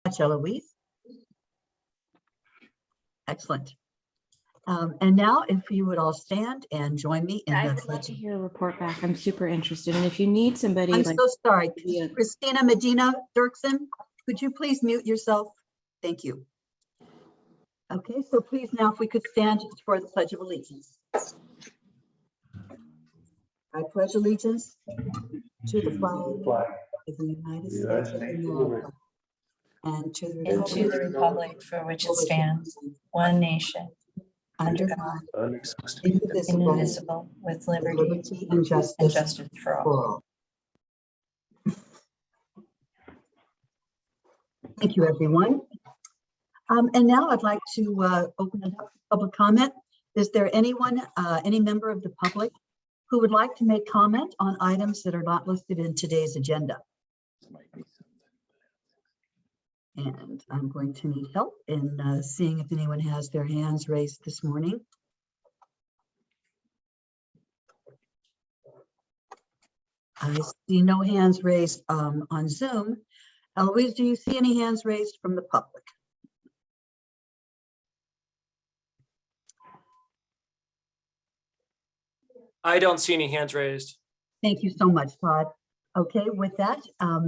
much, Eloise. Excellent. And now if you would all stand and join me in I'd the love to hear a report back. I'm super interested. And if you need somebody I'm like so sorry. Yeah. Christina Medina Dirksen, could you please mute yourself? Thank you. Okay, so please now if we could stand for the Pledge of Allegiance. I pledge allegiance to the flag of the United States of America and to the republic for which it stands, one nation, under under God, God, indivisible, indivisible, with with liberty liberty and and justice justice for all. for all. Thank you, everyone. And now I'd like to open it up to public comment. Is there anyone, any member of the public who would like to make comment on items that are not listed in today's agenda? And I'm going to need help in seeing if anyone has their hands raised this morning. I see no hands raised on Zoom. Eloise, do you see any hands raised from the public? I don't see any hands raised. Thank you so much, Todd. Okay, with that,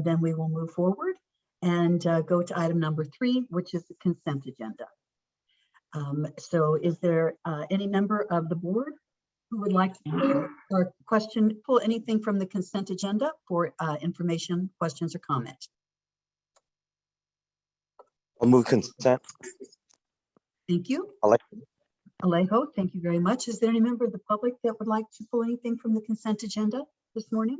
then we will move forward and go to item number 3, which is the consent agenda. So is there any member of the board who would like to pull or pull anything from the consent agenda for information, questions, or comments? I'll move consent. Thank you. Alejo. Alejo, thank you very much. Is there any member of the public that would like to pull anything from the consent agenda this morning?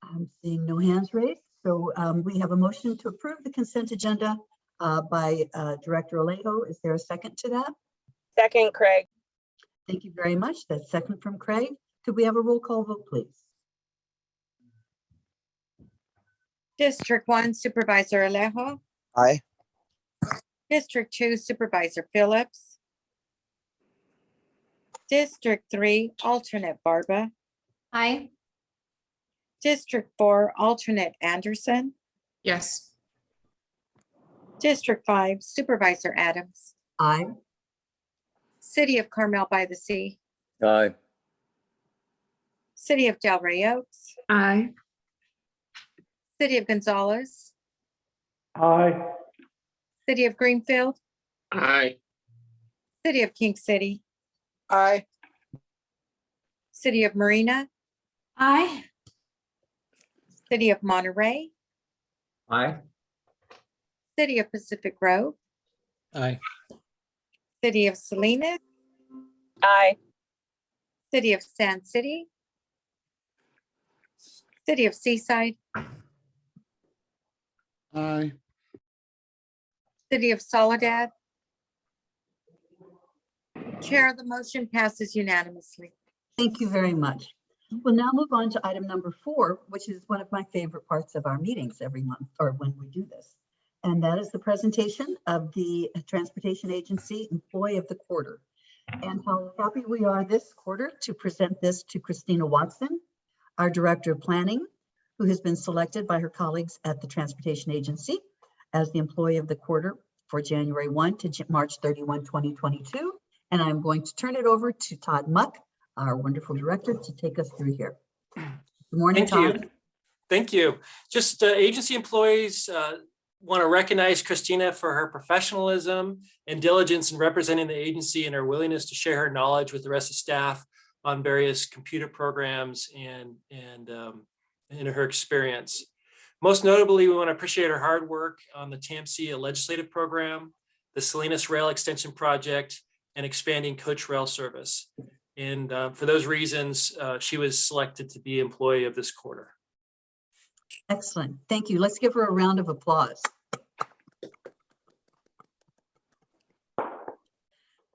I'm seeing no hands raised. So we have a motion to approve the consent agenda by Director Alejo. Is there a second to that? Second, Craig. Thank you very much. That's second from Craig. Could we have a roll call vote, please? District 1 Supervisor Alejo. Aye. District 2 Supervisor Phillips. District 3 Alternate Barba. Aye. District 4 Alternate Anderson. Yes. District 5 Supervisor Adams. Aye. City of Carmel by the Sea. Aye. City of Delray Oaks. Aye. City of Gonzales. Aye. City of Greenfield. Aye. City of King City. Aye. City of Marina. Aye. City of Monterey. Aye. City of Pacific Grove. Aye. City of Salinas. Aye. City of Sand City. City of Seaside. Aye. City of Soledad. Chair, the motion passes unanimously. Thank you very much. We'll now move on to item number 4, which is one of my favorite parts of our meetings every month or when we do this. And that is the presentation of the Transportation Agency Employee of the Quarter. And how happy we are this quarter to present this to Christina Watson, our Director of Planning, who has been selected by her colleagues at the Transportation Agency as the Employee of the Quarter for January 1 to March 31, 2022. And I'm going to turn it over to Todd Muck, our wonderful director, to take us through here. Good morning, Thank Todd. you. Thank you. Just agency employees want to recognize Christina for her professionalism and diligence in representing the agency and her willingness to share her knowledge with the rest of staff on various computer programs and her experience. Most notably, we want to appreciate her hard work on the TAMC legislative program, the Salinas Rail Extension Project, and expanding coach rail service. And for those reasons, she was selected to be employee of this quarter. Excellent. Thank you. Let's give her a round of applause.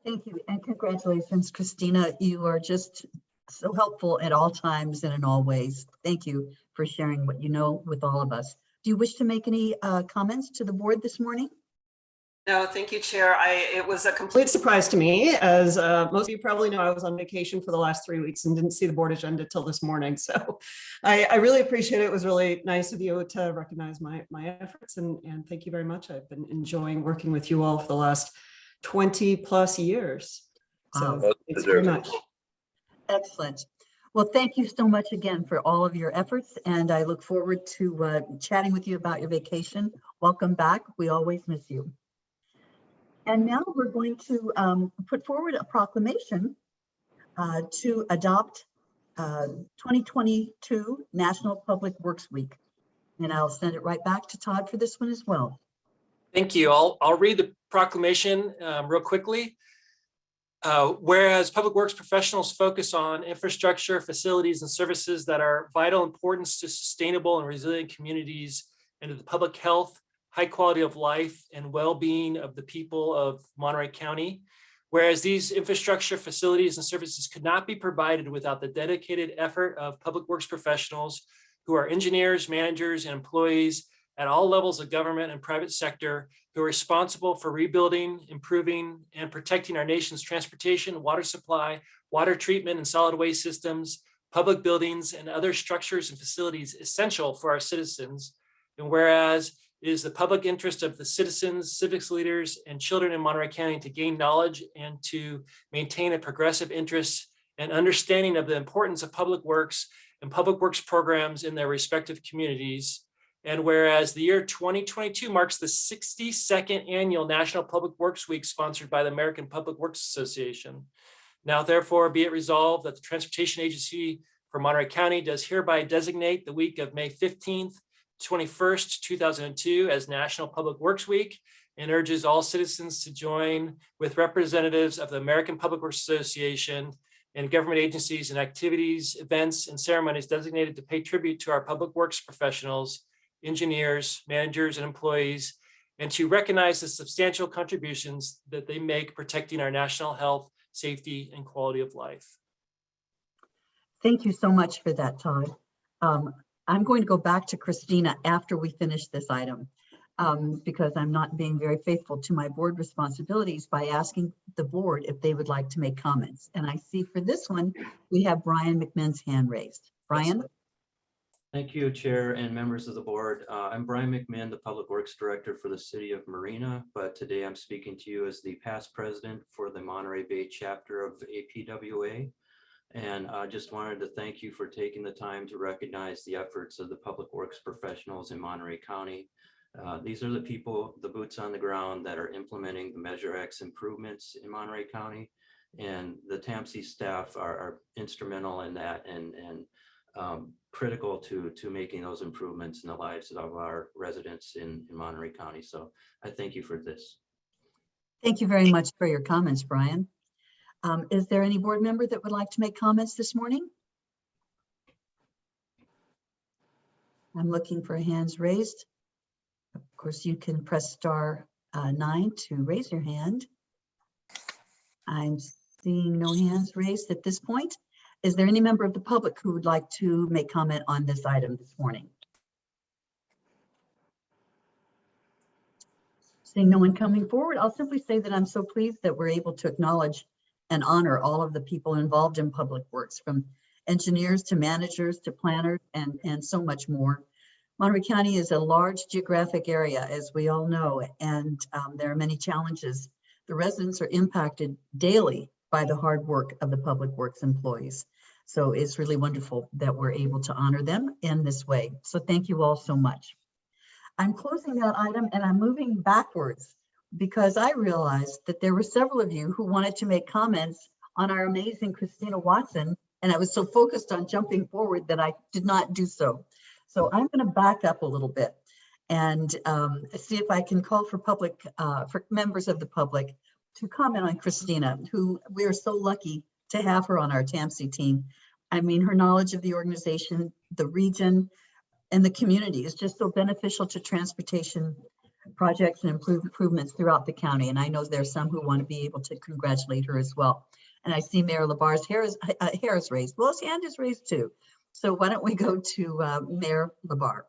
Thank you and congratulations, Christina. You are just so helpful at all times and in all ways. Thank you for sharing what you know with all of us. Do you wish to make any comments to the board this morning? No, thank you, Chair. It was a complete surprise to me. As most of you probably know, I was on vacation for the last 3 weeks and didn't see the board agenda till this morning. So I really appreciate it. It was really nice of you to recognize my efforts, and thank you very much. I've been enjoying working with you all for the last 20 plus years. So Wow. thanks very much. Excellent. Well, thank you so much again for all of your efforts, and I look forward to chatting with you about your vacation. Welcome back. We always miss you. And now we're going to put forward a proclamation to adopt 2022 National Public Works Week. And I'll send it right back to Todd for this one as well. Thank you. I'll read the proclamation real quickly. Whereas public works professionals focus on infrastructure, facilities, and services that are vital importance to sustainable and resilient communities and to the public health, high quality of life, and well-being of the people of Monterey County. Whereas these infrastructure, facilities, and services could not be provided without the dedicated effort of public works professionals who are engineers, managers, and employees at all levels of government and private sector who are responsible for rebuilding, improving, and protecting our nation's transportation, water supply, water treatment and solid waste systems, public buildings, and other structures and facilities essential for our citizens. And whereas it is the public interest of the citizens, civics leaders, and children in Monterey County to gain knowledge and to maintain a progressive interest and understanding of the importance of public works and public works programs in their respective communities. And whereas the year 2022 marks the 62nd annual National Public Works Week sponsored by the American Public Works Association. Now, therefore, be it resolved that the Transportation Agency for Monterey County does hereby designate the week of May 15th, 21st, 2002 as National Public Works Week, and urges all citizens to join with representatives of the American Public Works Association and government agencies and activities, events, and ceremonies designated to pay tribute to our public works professionals, engineers, managers, and employees, and to recognize the substantial contributions that they make protecting our national health, safety, and quality of life. Thank you so much for that, Todd. I'm going to go back to Christina after we finish this item because I'm not being very faithful to my board responsibilities by asking the board if they would like to make comments. And I see for this one, we have Brian McMinn's hand raised. Brian? Thank you, Chair and members of the board. I'm Brian McMinn, the Public Works Director for the City of Marina, but today I'm speaking to you as the past president for the Monterey Bay chapter of APWA. And I just wanted to thank you for taking the time to recognize the efforts of the public works professionals in Monterey County. These are the people, the boots on the ground that are implementing the Measure X improvements in Monterey County. And the TAMC staff are instrumental in that and critical to making those improvements in the lives of our residents in Monterey County. So I thank you for this. Thank you very much for your comments, Brian. Is there any board member that would like to make comments this morning? I'm looking for hands raised. Of course, you can press star 9 to raise your hand. I'm seeing no hands raised at this point. Is there any member of the public who would like to make comment on this item this morning? Seeing no one coming forward, I'll simply say that I'm so pleased that we're able to acknowledge and honor all of the people involved in public works, from engineers to managers to planners and so much more. Monterey County is a large geographic area, as we all know, and there are many challenges. The residents are impacted daily by the hard work of the public works employees. So it's really wonderful that we're able to honor them in this way. So thank you all so much. I'm closing that item and I'm moving backwards because I realized that there were several of you who wanted to make comments on our amazing Christina Watson, and I was so focused on jumping forward that I did not do so. So I'm going to back up a little bit and see if I can call for for members of the public to comment on Christina, who we are so lucky to have her on our TAMC team. I mean, her knowledge of the organization, the region, and the community is just so beneficial to transportation projects and improvements throughout the county. And I know there's some who want to be able to congratulate her as well. And I see Mayor Labar's hair is raised. Well, his hand is raised too. So why don't we go to Mayor Labar?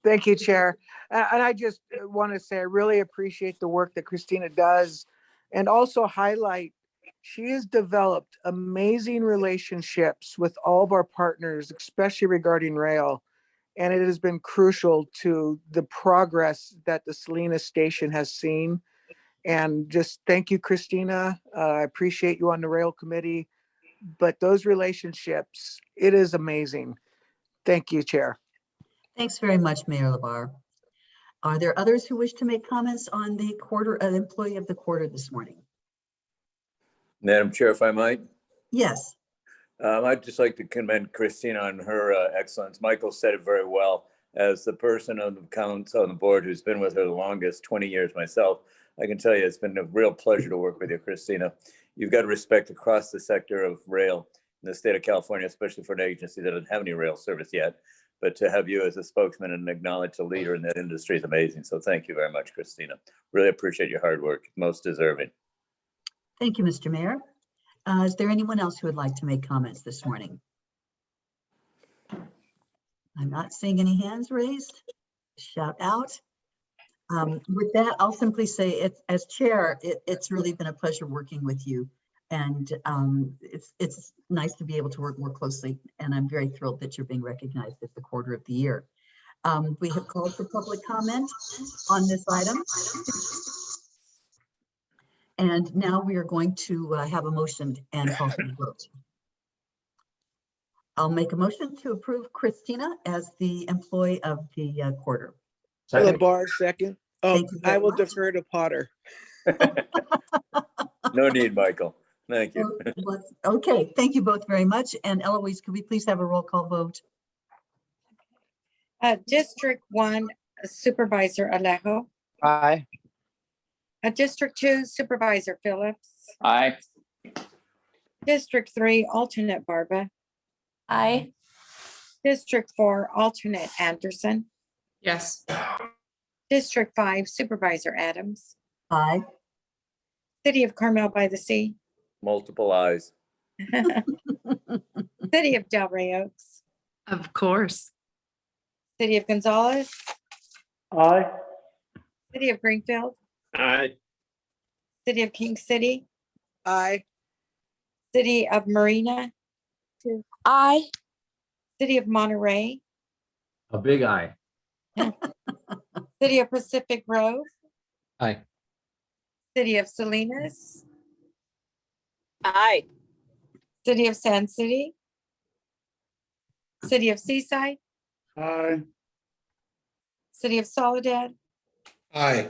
Thank you, Chair. And I just want to say, I really appreciate the work that Christina does and also highlight she has developed amazing relationships with all of our partners, especially regarding rail. And it has been crucial to the progress that the Salinas station has seen. And just thank you, Christina. I appreciate you on the rail committee, but those relationships, it is amazing. Thank you, Chair. Thanks very much, Mayor LaBarre. Are there others who wish to make comments on the employee of the quarter this morning? Madam Chair, if I might, Yes. I'd just like to commend Christina on her excellence. Michael said it very well. As the person on the council on the board who's been with her the longest, 20 years myself, I can tell you it's been a real pleasure to work with you, Christina. You've got respect across the sector of rail in the state of California, especially for an agency that doesn't have any rail service yet. But to have you as a spokesman and acknowledge a leader in that industry is amazing. So thank you very much, Christina. Really appreciate your hard work. Most deserving. Thank you, Mr. Mayor. Is there anyone else who would like to make comments this morning? I'm not seeing any hands raised. Shout out. With that, I'll simply say, as chair, it's really been a pleasure working with you. And it's nice to be able to work more closely. And I'm very thrilled that you're being recognized as the quarter of the year. We have called for public comment on this item. And now we are going to have a motion and call for the vote. I'll make a motion to approve Christina as the employee of the quarter. LaBarre, second. Oh, Thank you very I will much. defer to Potter. No need, Michael. Thank you. Okay, thank you both very much. And Eloise, could we please have a roll call vote? District 1 Supervisor Alejo. Aye. District 2 Supervisor Phillips. Aye. District 3 Alternate Barba. Aye. District 4 Alternate Anderson. Yes. District 5 Supervisor Adams. Aye. City of Carmel by the Sea. Multiple eyes. City of Delray Oaks. Of course. City of Gonzales. Aye. City of Greenfield. Aye. City of King City. Aye. City of Marina. Aye. City of Monterey. A big aye. City of Pacific Grove. Aye. City of Salinas. Aye. City of Sand City. City of Seaside. Aye. City of Soledad. Aye.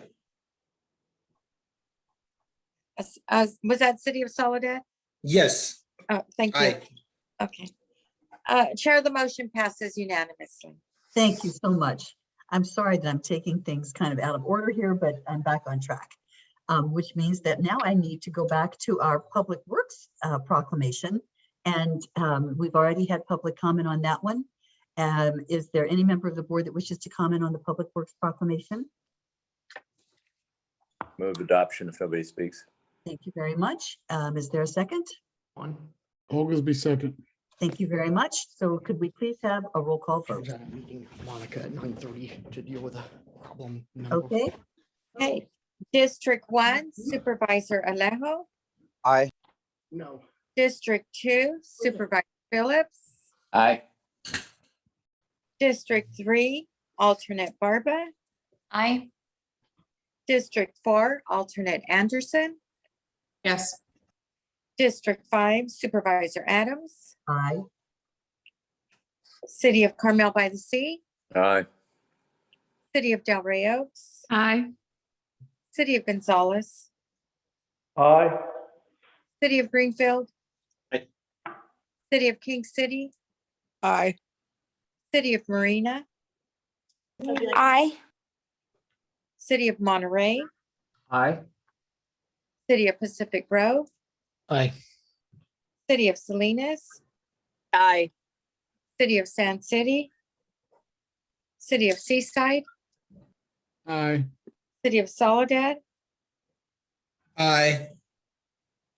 Was that City of Soledad? Yes. Oh, thank you. Aye. Okay. Chair, the motion passes unanimously. Thank you so much. I'm sorry that I'm taking things kind of out of order here, but I'm back on track. Which means that now I need to go back to our Public Works proclamation. And we've already had public comment on that one. Is there any member of the board that wishes to comment on the Public Works proclamation? Move adoption if nobody speaks. Thank you very much. Is there a second? One. Oglesby, second. Thank you very much. So could we please have a roll call vote? Meeting Monica at 9:30 to deal with a problem. number. Okay, Okay. District 1 Supervisor Alejo. Aye. No. District 2 Supervisor Phillips. Aye. District 3 Alternate Barba. Aye. District 4 Alternate Anderson. Yes. District 5 Supervisor Adams. aye. City of Carmel by the Sea. Aye. City of Delray Oaks. Aye. City of Gonzales. Aye. City of Greenfield. Aye. City of King City. Aye. City of Marina. Aye. City of Monterey. Aye. City of Pacific Grove. Aye. City of Salinas. Aye. City of Sand City. City of Seaside. Aye. City of Soledad. Aye.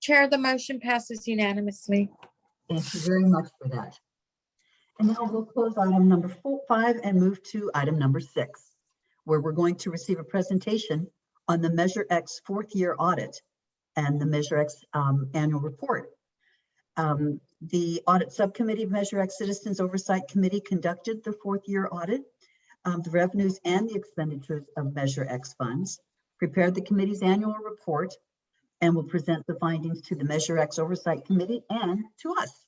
Chair, the motion passes unanimously. Thank you very much for that. And now we'll close item number 5 and move to item number 6, where we're going to receive a presentation on the Measure X 4th year audit and the Measure X annual report. The audit subcommittee of Measure X Citizens Oversight Committee conducted the 4th year audit of the revenues and the expenditures of Measure X funds, prepared the committee's annual report, and will present the findings to the Measure X Oversight Committee and to us.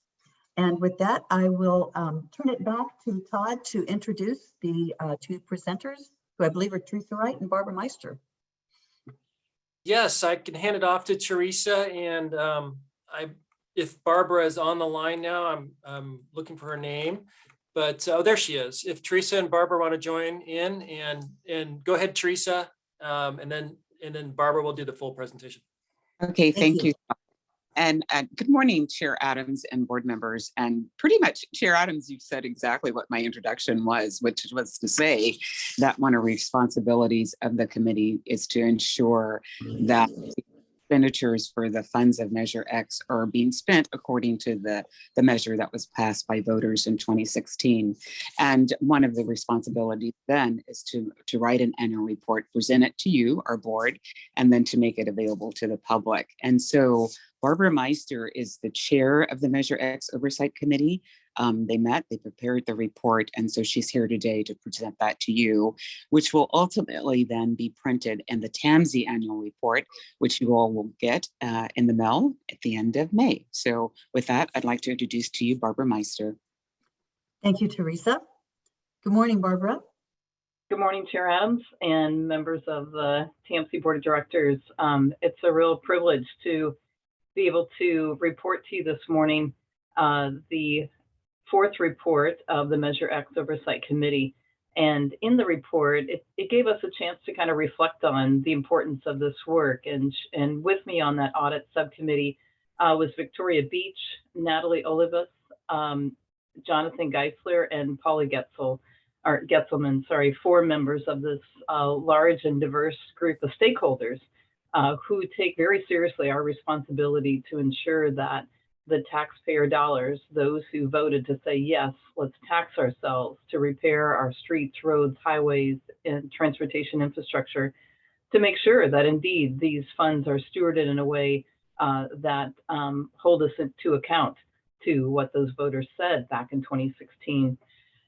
And with that, I will turn it back to Todd to introduce the 2 presenters, who I believe are Teresa Wright and Barbara Meister. Yes, I can hand it off to Teresa, and if Barbara is on the line now, I'm looking for her name, but oh, there she is. If Teresa and Barbara want to join in, and go ahead, Teresa, and then Barbara will do the full presentation. Okay, thank you. And good morning, Chair Adams and board members. And pretty much, Chair Adams, you've said exactly what my introduction was, which was to say that one of the responsibilities of the committee is to ensure that expenditures for the funds of Measure X are being spent according to the measure that was passed by voters in 2016. And one of the responsibilities then is to write an annual report, present it to you, our board, and then to make it available to the public. And so Barbara Meister is the chair of the Measure X Oversight Committee. They met, they prepared the report, and so she's here today to present that to you, which will ultimately then be printed in the TAMC annual report, which you all will get in the mail at the end of May. So with that, I'd like to introduce to you Barbara Meister. Thank you, Teresa. Good morning, Barbara. Good morning, Chair Adams and members of the TAMC Board of Directors. It's a real privilege to be able to report to you this morning the 4th report of the Measure X Oversight Committee. And in the report, it gave us a chance to kind of reflect on the importance of this work. And with me on that audit subcommittee was Victoria Beach, Natalie Olivas, Jonathan Geisler, and Polly Getzelman, 4 members of this large and diverse group of stakeholders who take very seriously our responsibility to ensure that the taxpayer dollars, those who voted to say, yes, let's tax ourselves to repair our streets, roads, highways, and transportation infrastructure, to make sure that indeed these funds are stewarded in a way that hold us to account to what those voters said back in 2016.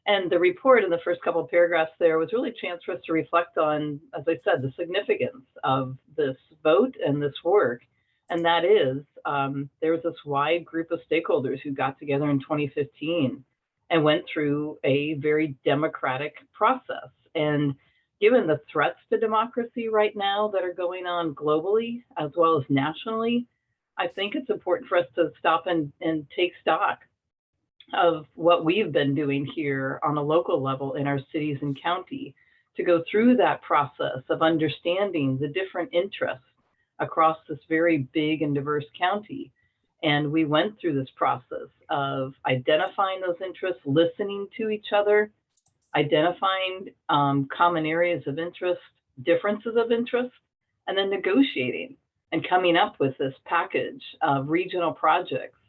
And the report in the first couple of paragraphs there was really a chance for us to reflect on, as I said, the significance of this vote and this work. And that is, there was this wide group of stakeholders who got together in 2015 and went through a very democratic process. And given the threats to democracy right now that are going on globally as well as nationally, I think it's important for us to stop and take stock of what we've been doing here on a local level in our cities and county, to go through that process of understanding the different interests across this very big and diverse county. And we went through this process of identifying those interests, listening to each other, identifying common areas of interest, differences of interest, and then negotiating and coming up with this package of regional projects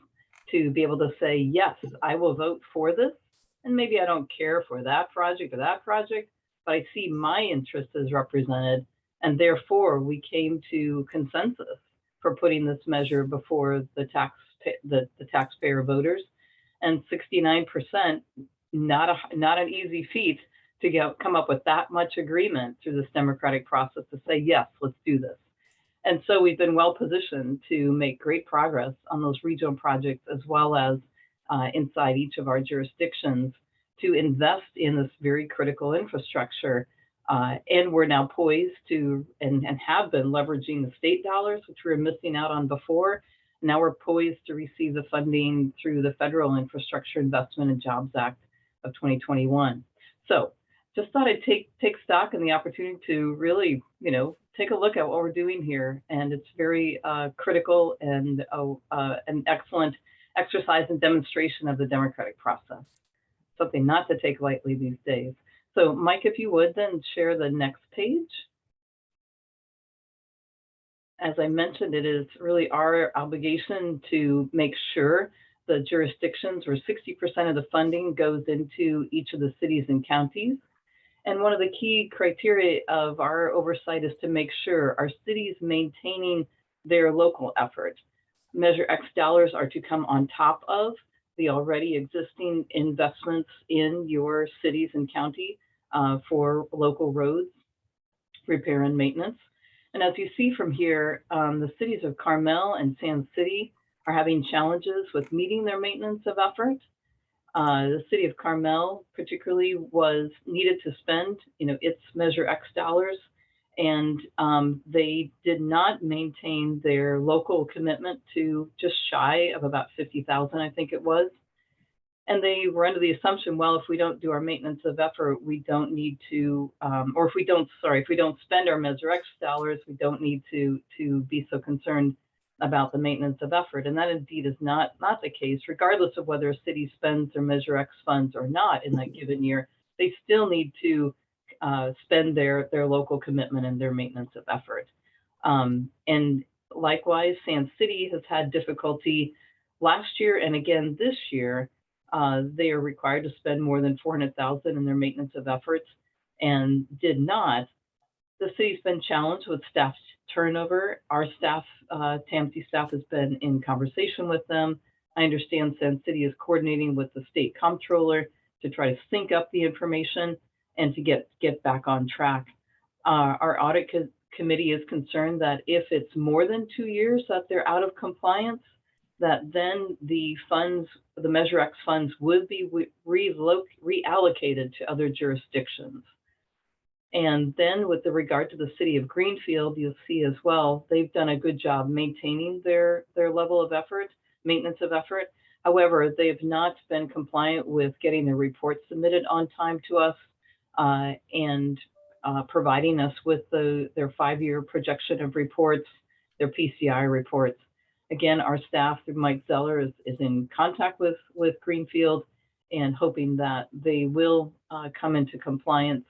to be able to say, yes, I will vote for this. And maybe I don't care for that project or that project, but I see my interest is represented. And therefore, we came to consensus for putting this measure before the taxpayer voters. And 69%, not an easy feat to come up with that much agreement through this democratic process to say, yes, let's do this. And so we've been well positioned to make great progress on those regional projects, as well as inside each of our jurisdictions, to invest in this very critical infrastructure. And we're now poised to, and have been leveraging the state dollars, which we were missing out on before. Now we're poised to receive the funding through the Federal Infrastructure Investment and Jobs Act of 2021. So just thought I'd take stock in the opportunity to really, take a look at what we're doing here. And it's very critical and an excellent exercise and demonstration of the democratic process. Something not to take lightly these days. So Mike, if you would then share the next page. As I mentioned, it is really our obligation to make sure the jurisdictions where 60% of the funding goes into each of the cities and counties. And one of the key criteria of our oversight is to make sure our cities maintaining their local effort. Measure X dollars are to come on top of the already existing investments in your cities and county for local roads, repair and maintenance. And as you see from here, the cities of Carmel and Sand City are having challenges with meeting their maintenance of effort. The city of Carmel particularly was needed to spend, its Measure X dollars, and they did not maintain their local commitment to just shy of about 50,000, I think it was. And they were under the assumption, well, if we don't do our maintenance of effort, we don't need to, or if we don't spend our Measure X dollars, we don't need to be so concerned about the maintenance of effort. And that indeed is not the case, regardless of whether a city spends their Measure X funds or not in that given year. They still need to spend their local commitment and their maintenance of effort. And likewise, Sand City has had difficulty last year and again this year. They are required to spend more than $400,000 in their maintenance of efforts and did not. The city's been challenged with staff turnover. Our staff, TAMC staff, has been in conversation with them. I understand Sand City is coordinating with the state comptroller to try to sync up the information and to get back on track. Our audit committee is concerned that if it's more than 2 years that they're out of compliance, that then the funds, the Measure X funds, would be reallocated to other jurisdictions. And then with regard to the city of Greenfield, you'll see as well, they've done a good job maintaining their level of effort, maintenance of effort. However, they have not been compliant with getting their reports submitted on time to us and providing us with their 5-year projection of reports, their PCI reports. Again, our staff through Mike Zeller is in contact with Greenfield and hoping that they will come into compliance.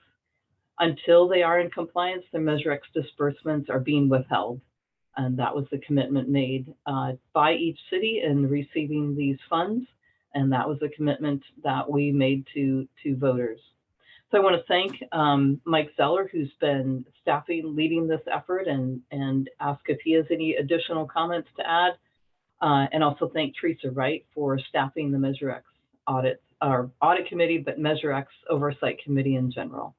Until they are in compliance, the Measure X disbursements are being withheld. And that was the commitment made by each city in receiving these funds. And that was the commitment that we made to voters. So I want to thank Mike Zeller, who's been leading this effort, and ask if he has any additional comments to add. And also thank Teresa Wright for staffing the Measure X audit committee, but Measure X oversight committee in general.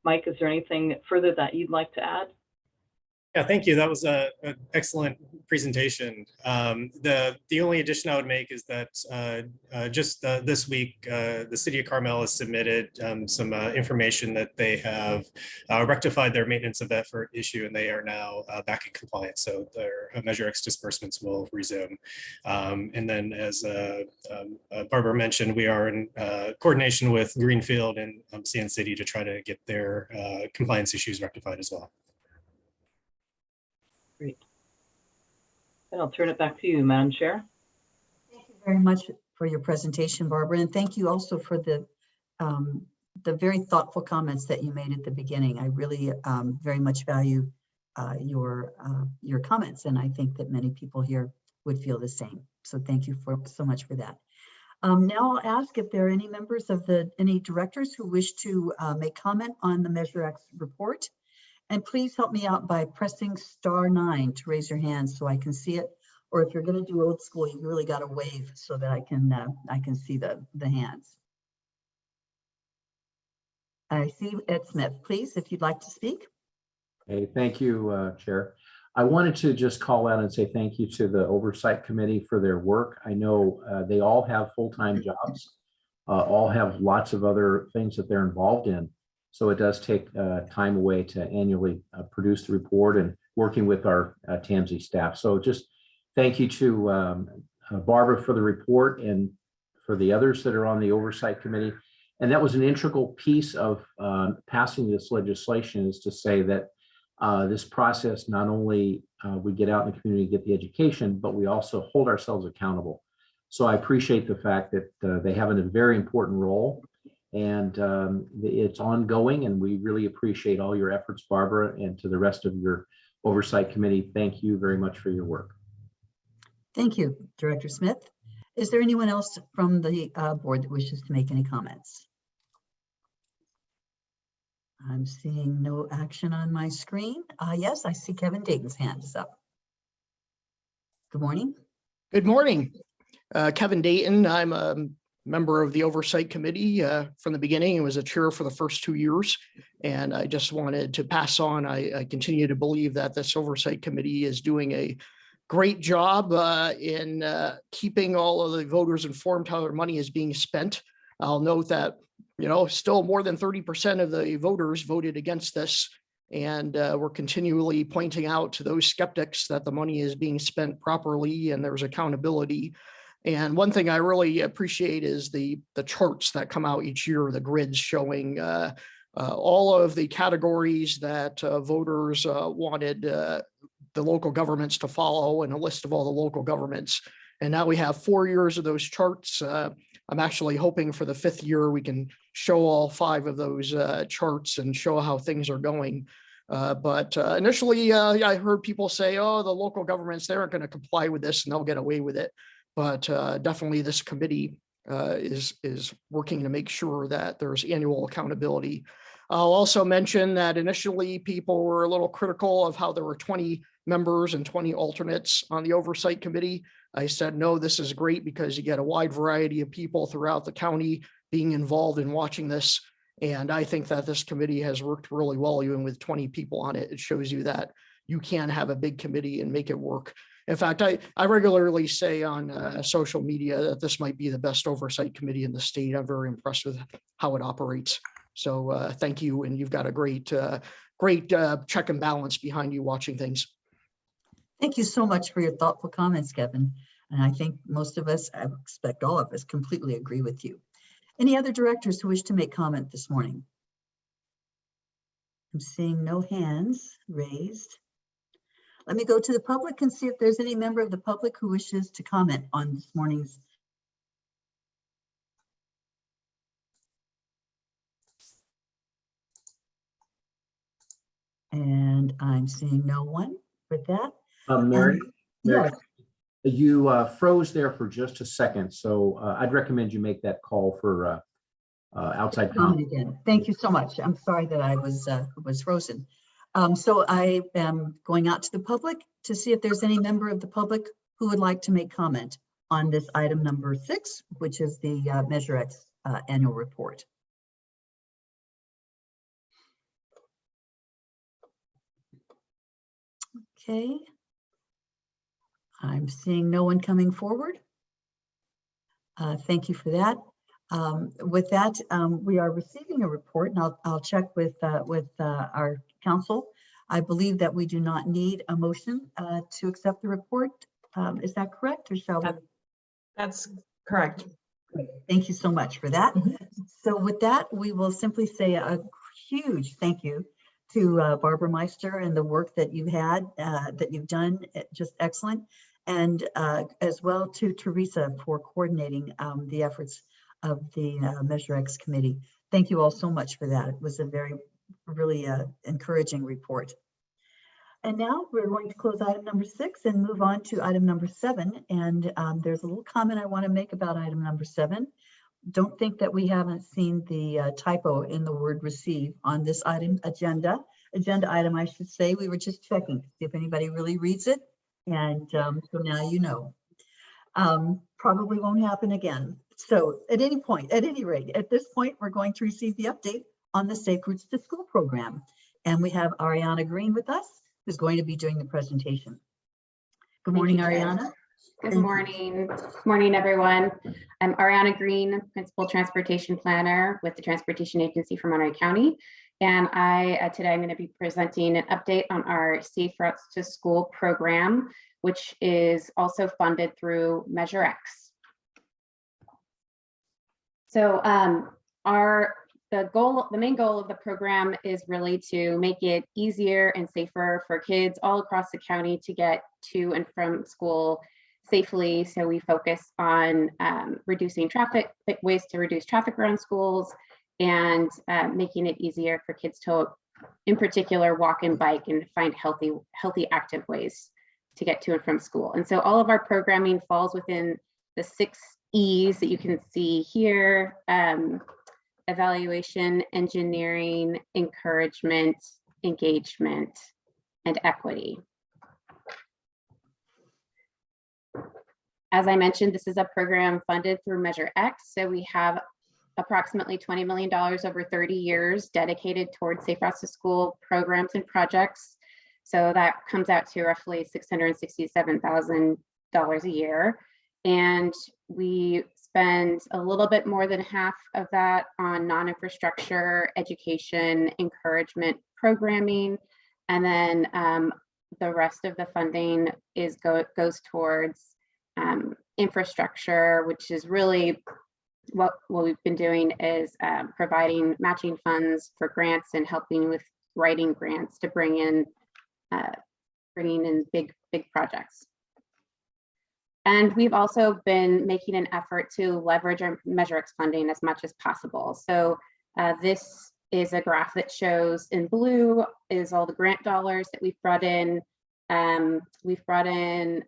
Mike, is there anything further that you'd like to add? Yeah, thank you. That was an excellent presentation. The only addition I would make is that just this week, the city of Carmel has submitted some information that they have rectified their maintenance of effort issue, and they are now back in compliance. So their Measure X disbursements will resume. And then, as Barbara mentioned, we are in coordination with Greenfield and Sand City to try to get their compliance issues rectified as well. Great. And I'll turn it back to you, Madam Chair. Thank you very much for your presentation, Barbara, and thank you also for the very thoughtful comments that you made at the beginning. I really very much value your comments, and I think that many people here would feel the same. So thank you so much for that. Now I'll ask if there are any members of any directors who wish to make comment on the Measure X report. And please help me out by pressing *9 to raise your hand so I can see it. Or if you're going to do old school, you really got to wave so that I can see the hands. I see Ed Smith. Please, if you'd like to speak. Hey, thank you, Chair. I wanted to just call out and say thank you to the Oversight Committee for their work. I know they all have full-time jobs, all have lots of other things that they're involved in. So it does take time away to annually produce the report and working with our TAMC staff. So just thank you to Barbara for the report and for the others that are on the Oversight Committee. And that was an integral piece of passing this legislation, is to say that this process, not only we get out in the community and get the education, but we also hold ourselves accountable. So I appreciate the fact that they have a very important role. And it's ongoing, and we really appreciate all your efforts, Barbara, and to the rest of your Oversight Committee. Thank you very much for your work. Thank you, Director Smith. Is there anyone else from the board that wishes to make any comments? I'm seeing no action on my screen. Yes, I see Kevin Dayton's hand is up. Good morning. Good morning. Kevin Dayton. I'm a member of the Oversight Committee from the beginning. I was a chair for the first 2 years. And I just wanted to pass on. I continue to believe that this Oversight Committee is doing a great job in keeping all of the voters informed how their money is being spent. I'll note that, still more than 30% of the voters voted against this. And we're continually pointing out to those skeptics that the money is being spent properly and there's accountability. And one thing I really appreciate is the charts that come out each year, the grids showing all of the categories that voters wanted the local governments to follow, and a list of all the local governments. And now we have 4 years of those charts. I'm actually hoping for the 5th year we can show all 5 of those charts and show how things are going. But initially, I heard people say, oh, the local governments, they aren't going to comply with this and they'll get away with it. But definitely this committee is working to make sure that there's annual accountability. I'll also mention that initially people were a little critical of how there were 20 members and 20 alternates on the Oversight Committee. I said, no, this is great because you get a wide variety of people throughout the county being involved in watching this. And I think that this committee has worked really well, even with 20 people on it. It shows you that you can have a big committee and make it work. In fact, I regularly say on social media that this might be the best oversight committee in the state. I'm very impressed with how it operates. So thank you. And you've got a great check and balance behind you watching things. Thank you so much for your thoughtful comments, Kevin. And I think most of us, I expect all of us, completely agree with you. Any other directors who wish to make comment this morning? I'm seeing no hands raised. Let me go to the public and see if there's any member of the public who wishes to comment on this morning's. And I'm seeing no one with that. Mary, yes. You froze there for just a second. So I'd recommend you make that call for outside comment. Again. Thank you so much. I'm sorry that I was frozen. So I am going out to the public to see if there's any member of the public who would like to make comment on this item number 6, which is the Measure X annual report. Okay. I'm seeing no one coming forward. Thank you for that. With that, we are receiving a report, and I'll check with our council. I believe that we do not need a motion to accept the report. Is that correct, or shall we? That's correct. Great. Thank you so much for that. So with that, we will simply say a huge thank you to Barbara Meister and the work that you had, that you've done, just excellent. And as well to Teresa for coordinating the efforts of the Measure X committee. Thank you all so much for that. It was a really encouraging report. And now we're going to close item number 6 and move on to item number 7. And there's a little comment I want to make about item number 7. Don't think that we haven't seen the typo in the word receive on this agenda item, I should say. We were just checking to see if anybody really reads it. And so now you know. Probably won't happen again. So at any rate, at this point, we're going to receive the update on the Safe Routes to School program. And we have Ariana Green with us, who's going to be doing the presentation. Good morning, Ariana. Good morning. Good morning, everyone. I'm Ariana Green, Principal Transportation Planner with the Transportation Agency for Monterey County. And today I'm going to be presenting an update on our Safe Routes to School program, which is also funded through Measure X. So the main goal of the program is really to make it easier and safer for kids all across the county to get to and from school safely. So we focus on reducing traffic, ways to reduce traffic around schools, and making it easier for kids to, in particular, walk and bike and find healthy, active ways to get to and from school. And so all of our programming falls within the 6 E's that you can see here: evaluation, engineering, encouragement, engagement, and equity. As I mentioned, this is a program funded through Measure X. So we have approximately $20 million over 30 years dedicated towards Safe Routes to School programs and projects. So that comes out to roughly $667,000 a year. And we spend a little bit more than half of that on non-infrastructure, education, encouragement, programming. And then the rest of the funding goes towards infrastructure, which is really what we've been doing is providing matching funds for grants and helping with writing grants to bringing in big projects. And we've also been making an effort to leverage our Measure X funding as much as possible. So this is a graph that shows in blue is all the grant dollars that we've brought in. We've brought in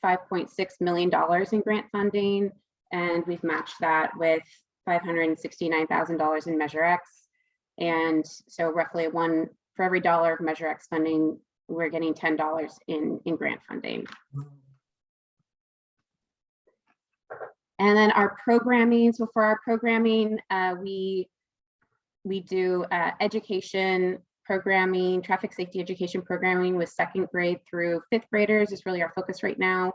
$5.6 million in grant funding, and we've matched that with $569,000 in Measure X. And so roughly for every dollar of Measure X funding, we're getting $10 in grant funding. And then our programming, so for our programming, we do education programming, traffic safety education programming with 2nd grade through 5th graders is really our focus right now.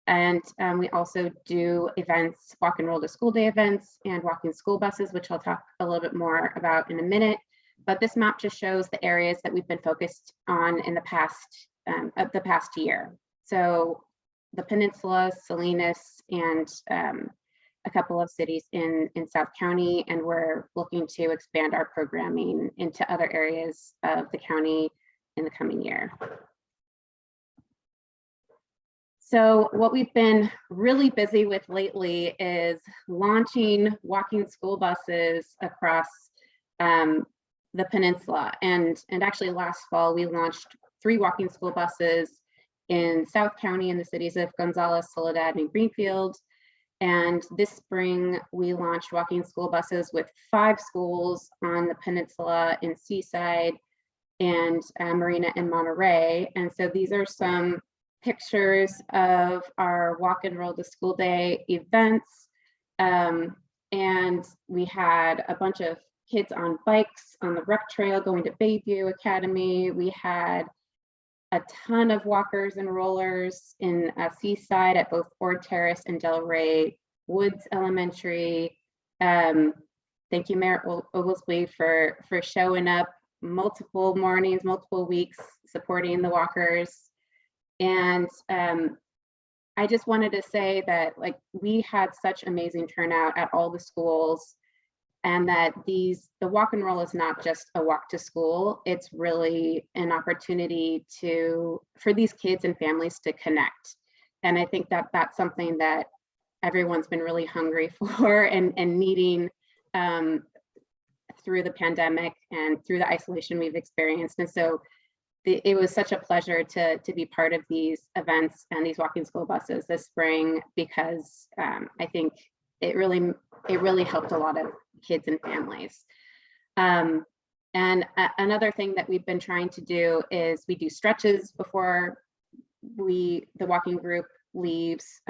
And we also do events, walk and roll to school day events and walking school buses, which I'll talk a little bit more about in a minute. But this map just shows the areas that we've been focused on in the past year. So the Peninsula, Salinas, and a couple of cities in South County, and we're looking to expand our programming into other areas of the county in the coming year. So what we've been really busy with lately is launching walking school buses across the peninsula. And actually last fall, we launched 3 walking school buses in South County in the cities of Gonzales, Soledad, and Greenfield. And this spring, we launched walking school buses with 5 schools on the peninsula in Seaside and Marina and Monterey. And so these are some pictures of our walk and roll to school day events. And we had a bunch of kids on bikes on the rec trail going to Bayview Academy. We had a ton of walkers and rollers in Seaside at both Ford Terrace and Delray Woods Elementary. Thank you, Mayor Oglesby, for showing up multiple mornings, multiple weeks, supporting the walkers. And I just wanted to say that we had such amazing turnout at all the schools, and that the walk and roll is not just a walk to school, it's really an opportunity for these kids and families to connect. And I think that that's something that everyone's been really hungry for and needing through the pandemic and through the isolation we've experienced. And so it was such a pleasure to be part of these events and these walking school buses this spring, because I think it really helped a lot of kids and families. And another thing that we've been trying to do is we do stretches before the walking group leaves.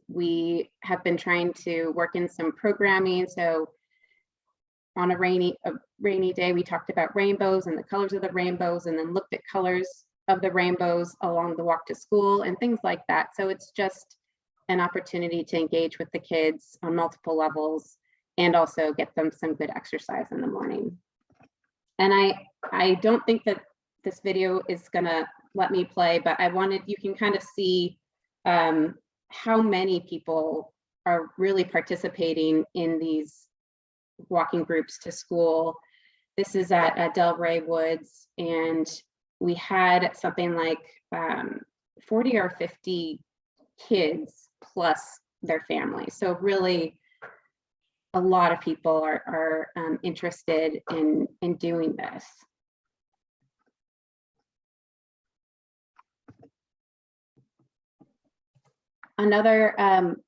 We have been trying to work in some programming. So on a rainy day, we talked about rainbows and the colors of the rainbows, and then looked at colors of the rainbows along the walk to school and things like that. So it's just an opportunity to engage with the kids on multiple levels and also get them some good exercise in the morning. And I don't think that this video is gonna let me play, but you can kind of see how many people are really participating in these walking groups to school. This is at Delray Woods, and we had something like 40 or 50 kids plus their families. So really a lot of people are interested in doing this. Another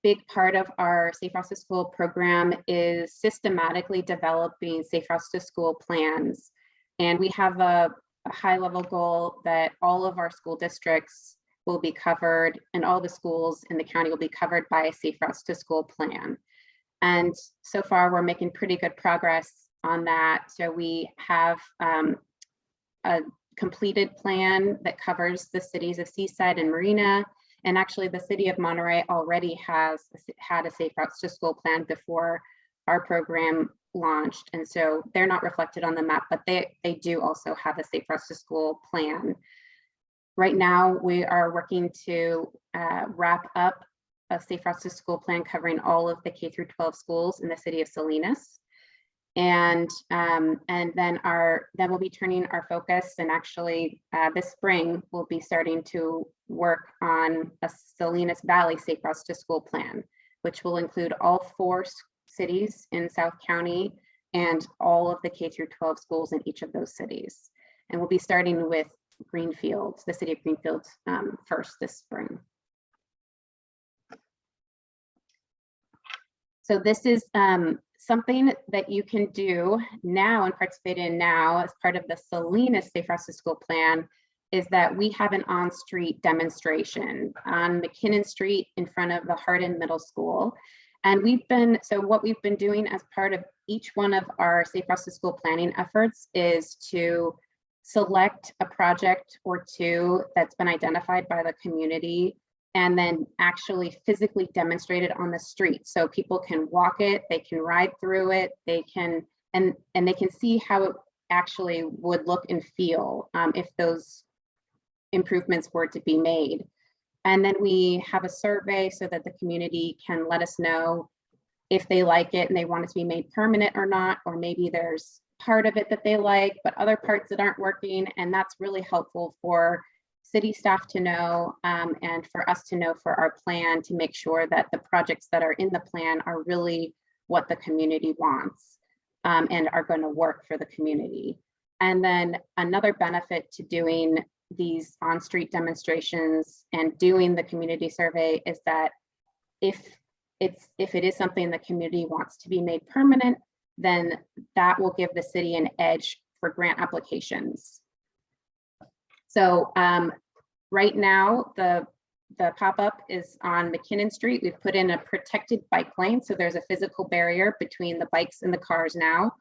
big part of our Safe Routes to School program is systematically developing Safe Routes to School plans. And we have a high level goal that all of our school districts will be covered and all the schools in the county will be covered by a Safe Routes to School plan. And so far we're making pretty good progress on that. So we have a completed plan that covers the cities of Seaside and Marina. And actually the city of Monterey already had a Safe Routes to School plan before our program launched. And so they're not reflected on the map, but they do also have a Safe Routes to School plan. Right now, we are working to wrap up a Safe Routes to School plan covering all of the K through 12 schools in the city of Salinas. And then we'll be turning our focus, and actually this spring we'll be starting to work on a Salinas Valley Safe Routes to School plan, which will include all 4 cities in South County and all of the K through 12 schools in each of those cities. And we'll be starting with Greenfield, the city of Greenfield, first this spring. So this is something that you can do now and participate in now as part of the Salinas Safe Routes to School plan is that we have an on-street demonstration on McKinnon Street in front of the Hardin Middle School. And what we've been doing as part of each one of our Safe Routes to School planning efforts is to select a project or 2 that's been identified by the community and then actually physically demonstrate it on the street. So people can walk it, they can ride through it, they can, and they can see how it actually would look and feel if those improvements were to be made. And then we have a survey so that the community can let us know if they like it and they want it to be made permanent or not, or maybe there's part of it that they like, but other parts that aren't working. And that's really helpful for city staff to know and for us to know for our plan to make sure that the projects that are in the plan are really what the community wants and are going to work for the community. And then another benefit to doing these on-street demonstrations and doing the community survey is that if it is something the community wants to be made permanent, then that will give the city an edge for grant applications. So right now, the pop-up is on McKinnon Street. We've put in a protected bike lane, so there's a physical barrier between the bikes and the cars now.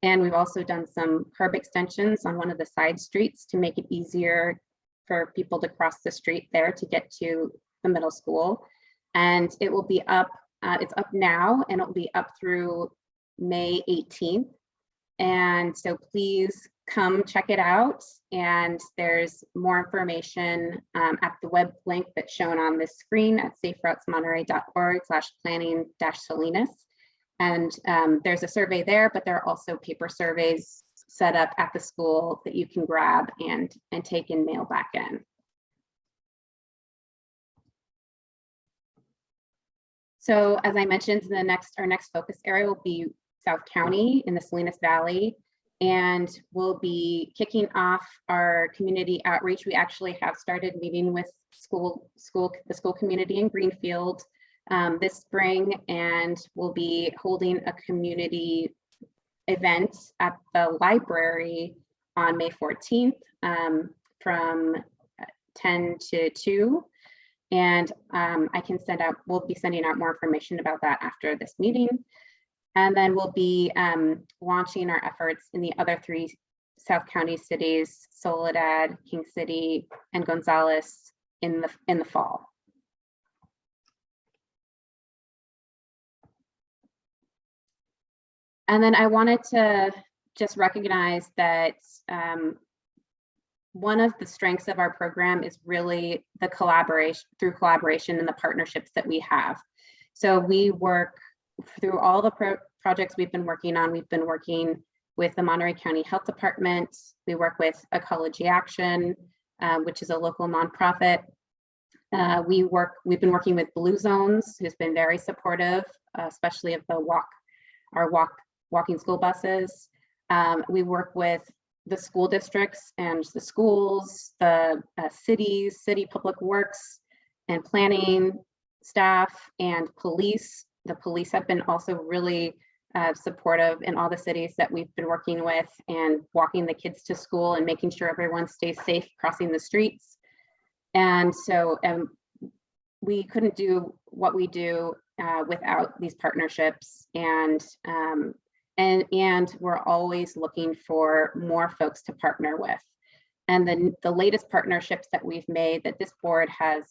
And we've also done some curb extensions on one of the side streets to make it easier for people to cross the street there to get to the middle school. And it will be up, it's up now, and it'll be up through May 18th. And so please come check it out. And there's more information at the web link that's shown on this screen at saferoutesmonterey.org/planning-Salinas. And there's a survey there, but there are also paper surveys set up at the school that you can grab and take and mail back in. So as I mentioned, our next focus area will be South County in the Salinas Valley, and we'll be kicking off our community outreach. We actually have started meeting with the school community in Greenfield this spring, and we'll be holding a community event at the library on May 14th from 10 to 2. And we'll be sending out more information about that after this meeting. And then we'll be launching our efforts in the other 3 South County cities, Soledad, King City, and Gonzales in the fall. And then I wanted to just recognize that one of the strengths of our program is really the collaboration and the partnerships that we have. So we work through all the projects we've been working on. We've been working with the Monterey County Health Department. We work with Ecology Action, which is a local nonprofit. We've been working with Blue Zones, who's been very supportive, especially of our walking school buses. We work with the school districts and the schools, the cities, city public works and planning, staff and police. The police have been also really supportive in all the cities that we've been working with and walking the kids to school and making sure everyone stays safe crossing the streets. And so we couldn't do what we do without these partnerships, and we're always looking for more folks to partner with. And the latest partnerships that we've made that this board has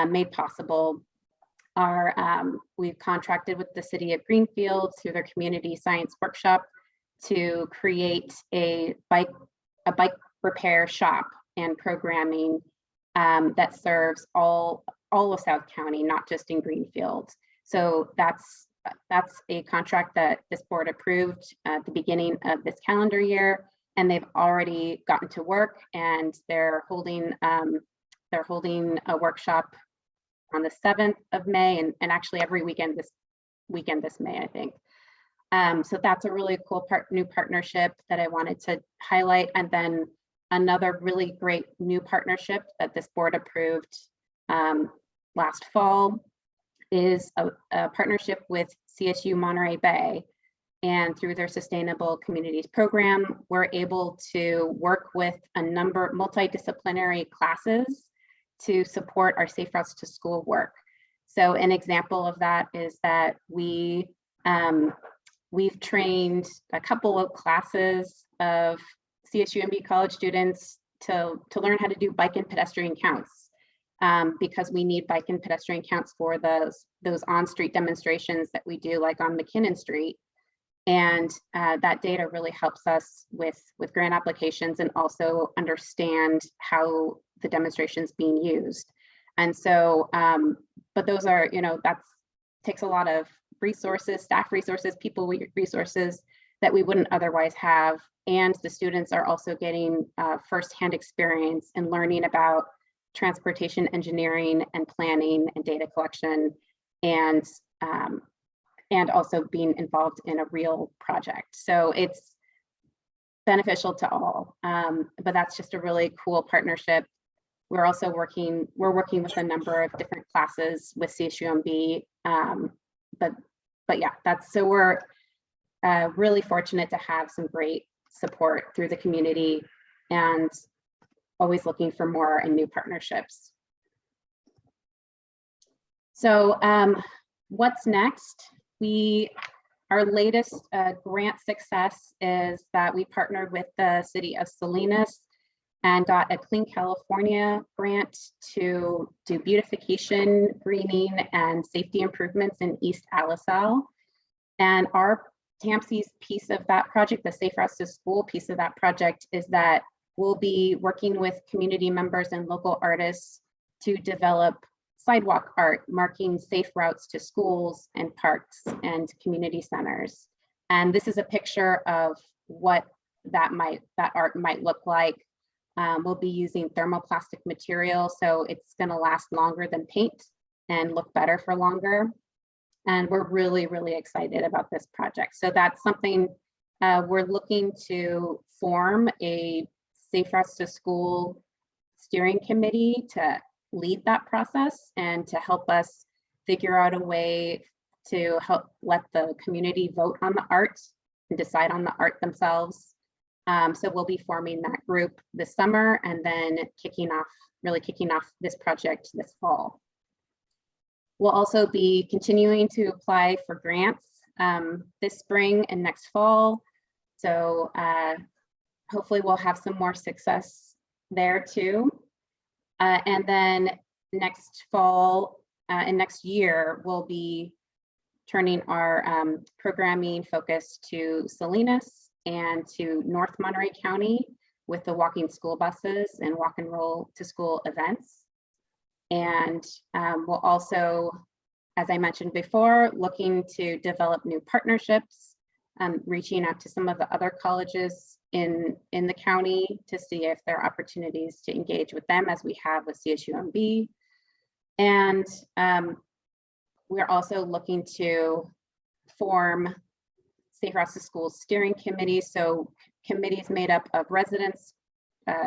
made possible are we've contracted with the city of Greenfield through their community science workshop to create a bike repair shop and programming that serves all of South County, not just in Greenfield. So that's a contract that this board approved at the beginning of this calendar year, and they've already gotten to work, and they're holding a workshop on the 7th of May, and actually every weekend this May, I think. So that's a really cool new partnership that I wanted to highlight. And then another really great new partnership that this board approved last fall is a partnership with CSU Monterey Bay. And through their Sustainable Communities program, we're able to work with a number multidisciplinary classes to support our Safe Routes to School work. So an example of that is that we've trained a couple of classes of CSUMB college students to learn how to do bike and pedestrian counts, because we need bike and pedestrian counts for those on-street demonstrations that we do, like on McKinnon Street. And that data really helps us with grant applications and also understand how the demonstration's being used. And so, but those are, that takes a lot of resources, staff resources, people resources that we wouldn't otherwise have. And the students are also getting firsthand experience in learning about transportation engineering and planning and data collection, and also being involved in a real project. So it's beneficial to all, but that's just a really cool partnership. We're also working with a number of different classes with CSUMB, but yeah, so we're really fortunate to have some great support through the community and always looking for more and new partnerships. So what's next? Our latest grant success is that we partnered with the city of Salinas and got a Clean California grant to do beautification, greening, and safety improvements in East Alisal. And our TAMC's piece of that project, the Safe Routes to School piece of that project, is that we'll be working with community members and local artists to develop sidewalk art marking safe routes to schools and parks and community centers. And this is a picture of what that art might look like. We'll be using thermoplastic material, so it's going to last longer than paint and look better for longer. And we're really, really excited about this project. So that's something we're looking to form a Safe Routes to School steering committee to lead that process and to help us figure out a way to help let the community vote on the art and decide on the art themselves. So we'll be forming that group this summer and then really kicking off this project this fall. We'll also be continuing to apply for grants this spring and next fall. So hopefully we'll have some more success there too. And then next fall and next year, we'll be turning our programming focus to Salinas and to North Monterey County with the walking school buses and walk and roll to school events. And we'll also, as I mentioned before, looking to develop new partnerships, reaching out to some of the other colleges in the county to see if there are opportunities to engage with them as we have with CSUMB. And we're also looking to form Safe Routes to School steering committees. So committees made up of residents,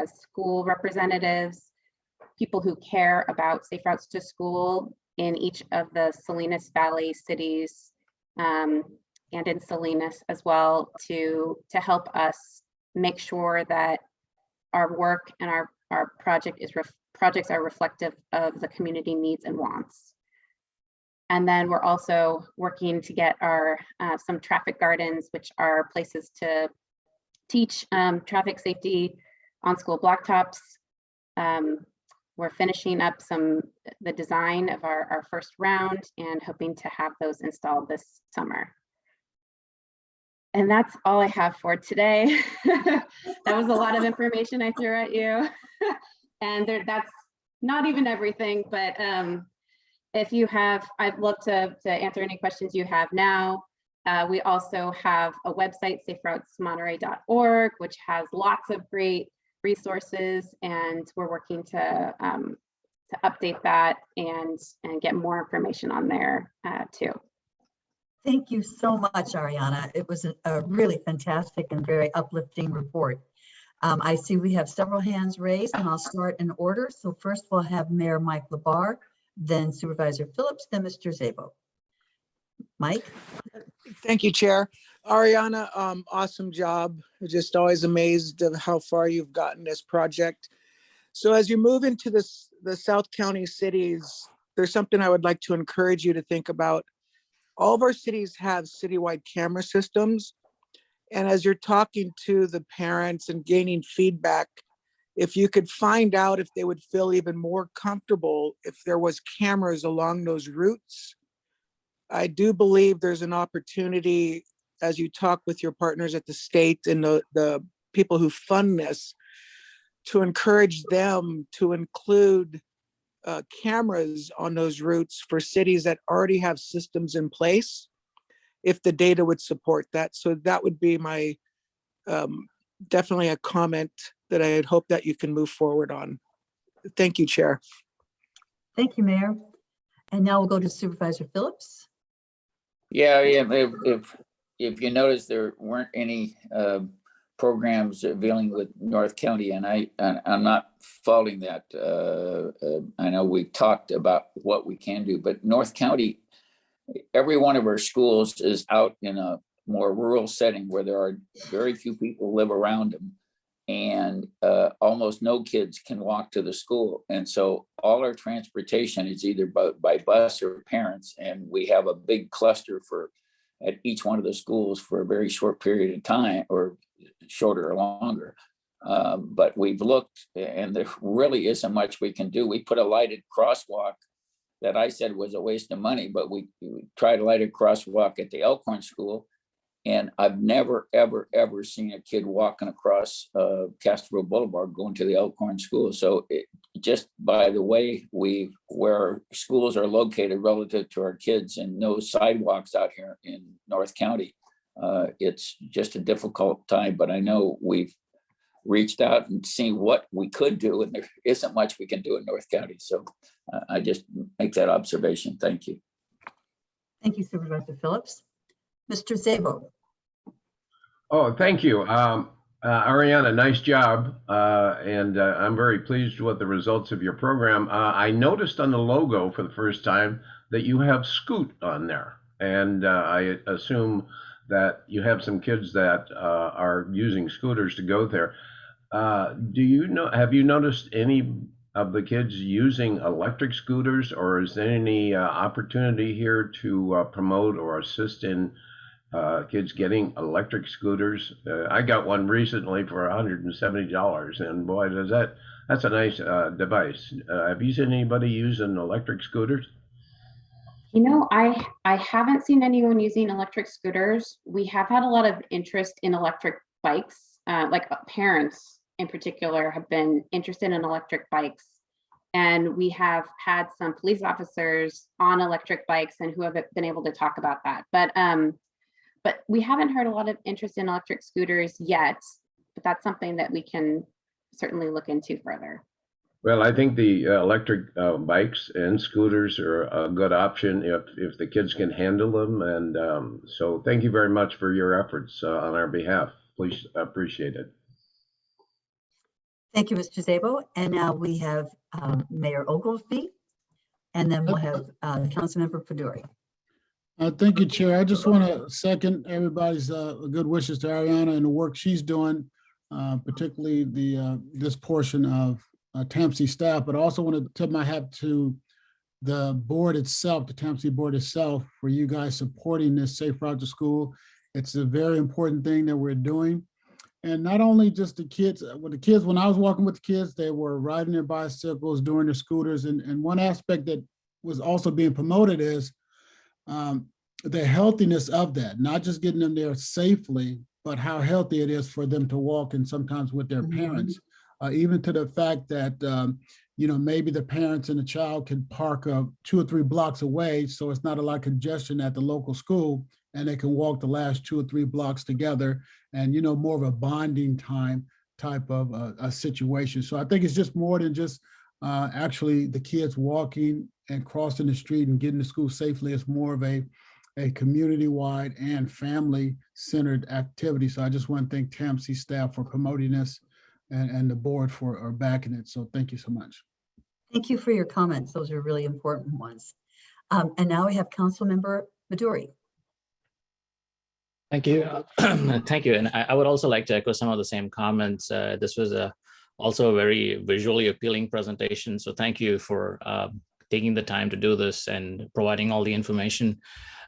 school representatives, people who care about Safe Routes to School, in each of the Salinas Valley cities and in Salinas as well to help us make sure that our work and our projects are reflective of the community needs and wants. And then we're also working to get our some traffic gardens, which are places to teach traffic safety on school blacktops. We're finishing up the design of our first round and hoping to have those installed this summer. And that's all I have for today. That was a lot of information I threw at you. And that's not even everything, but if you have, I'd love to answer any questions you have now. We also have a website, saferoutesmonterey.org, which has lots of great resources, and we're working to update that and get more information on there too. Thank you so much, Ariana. It was a really fantastic and very uplifting report. I see we have several hands raised, and I'll start in order. So first we'll have Mayor Mike Labar, then Supervisor Phillips, then Mr. Szabo. Mike? Thank you, Chair. Ariana, awesome job. Just always amazed of how far you've gotten this project. So as you move into the South County cities, there's something I would like to encourage you to think about. All of our cities have citywide camera systems. And as you're talking to the parents and gaining feedback, if you could find out if they would feel even more comfortable if there was cameras along those routes. I do believe there's an opportunity as you talk with your partners at the state and the people who fund this to encourage them to include cameras on those routes for cities that already have systems in place, if the data would support that. So that would be my definitely a comment that I'd hope that you can move forward on. Thank you, Chair. Thank you, Mayor. And now we'll go to Supervisor Phillips. Yeah, if you notice, there weren't any programs dealing with North County, and I'm not faulting that. I know we've talked about what we can do, but North County, every one of our schools is out in a more rural setting where there are very few people live around them, and almost no kids can walk to the school. And so all our transportation is either by bus or parents, and we have a big cluster at each one of the schools for a very short period of time, or shorter or longer. But we've looked, and there really isn't much we can do. We put a lighted crosswalk that I said was a waste of money, but we tried a lighted crosswalk at the Elkhorn School, and I've never, ever, ever seen a kid walking across Castroville Boulevard going to the Elkhorn School. So just by the way where schools are located relative to our kids and no sidewalks out here in North County, it's just a difficult time. But I know we've reached out and seen what we could do, and there isn't much we can do in North County. So I just make that observation. Thank you. Thank you, Supervisor Phillips. Mr. Szabo. Oh, thank you. Ariana, nice job. And I'm very pleased with the results of your program. I noticed on the logo for the first time that you have Scoot on there. And I assume that you have some kids that are using scooters to go there. Have you noticed any of the kids using electric scooters, or is there any opportunity here to promote or assist in kids getting electric scooters? I got one recently for $170, and boy, that's a nice device. Have you seen anybody using electric scooters? You know, I haven't seen anyone using electric scooters. We have had a lot of interest in electric bikes, like parents in particular have been interested in electric bikes. And we have had some police officers on electric bikes and who have been able to talk about that. But we haven't heard a lot of interest in electric scooters yet, but that's something that we can certainly look into further. Well, I think the electric bikes and scooters are a good option if the kids can handle them. And so thank you very much for your efforts on our behalf. Please appreciate it. Thank you, Mr. Szabo. And now we have Mayor Oglesby. And then we'll have Councilmember Fedori. Thank you, Chair. I just want to second everybody's good wishes to Ariana and the work she's doing, particularly this portion of TAMC staff, but I also want to tip my hat to the board itself, the TAMC board itself, for you guys supporting this Safe Route to School. It's a very important thing that we're doing. And not only just the kids, when I was walking with the kids, they were riding their bicycles, doing their scooters. And one aspect that was also being promoted is the healthiness of that, not just getting them there safely, but how healthy it is for them to walk, and sometimes with their parents, even to the fact that, maybe the parents and the child can park 2 or 3 blocks away, so it's not a lot of congestion at the local school, and they can walk the last 2 or 3 blocks together, and more of a bonding time type of a situation. So I think it's just more than just actually the kids walking and crossing the street and getting to school safely. It's more of a community-wide and family-centered activity. So I just want to thank TAMC staff for promoting this, and the board for backing it. So thank you so much. Thank you for your comments. Those are really important ones. And now we have Councilmember Fedori. Thank you. Thank you. And I would also like to echo some of the same comments. This was also a very visually appealing presentation. So thank you for taking the time to do this and providing all the information.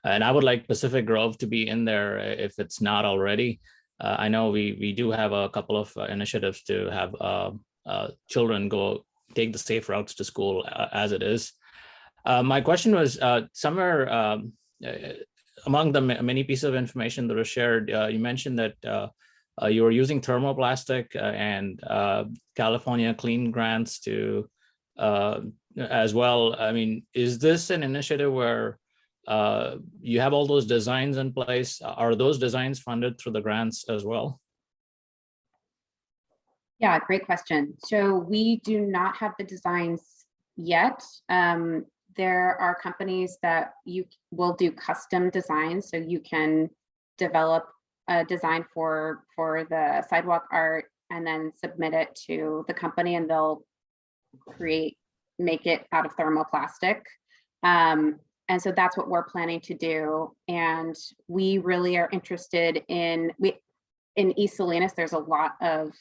And I would like Pacific Grove to be in there if it's not already. I know we do have a couple of initiatives to have children go take the safe routes to school as it is. My question was somewhere among the many pieces of information that was shared, you mentioned that you were using thermoplastic and California Clean grants to as well. I mean, is this an initiative where you have all those designs in place? Are those designs funded through the grants as well? Yeah, great question. So we do not have the designs yet. There are companies that you will do custom designs, so you can develop a design for the sidewalk art and then submit it to the company, and they'll make it out of thermoplastic. And so that's what we're planning to do. And we really are interested in East Salinas. There's a lot of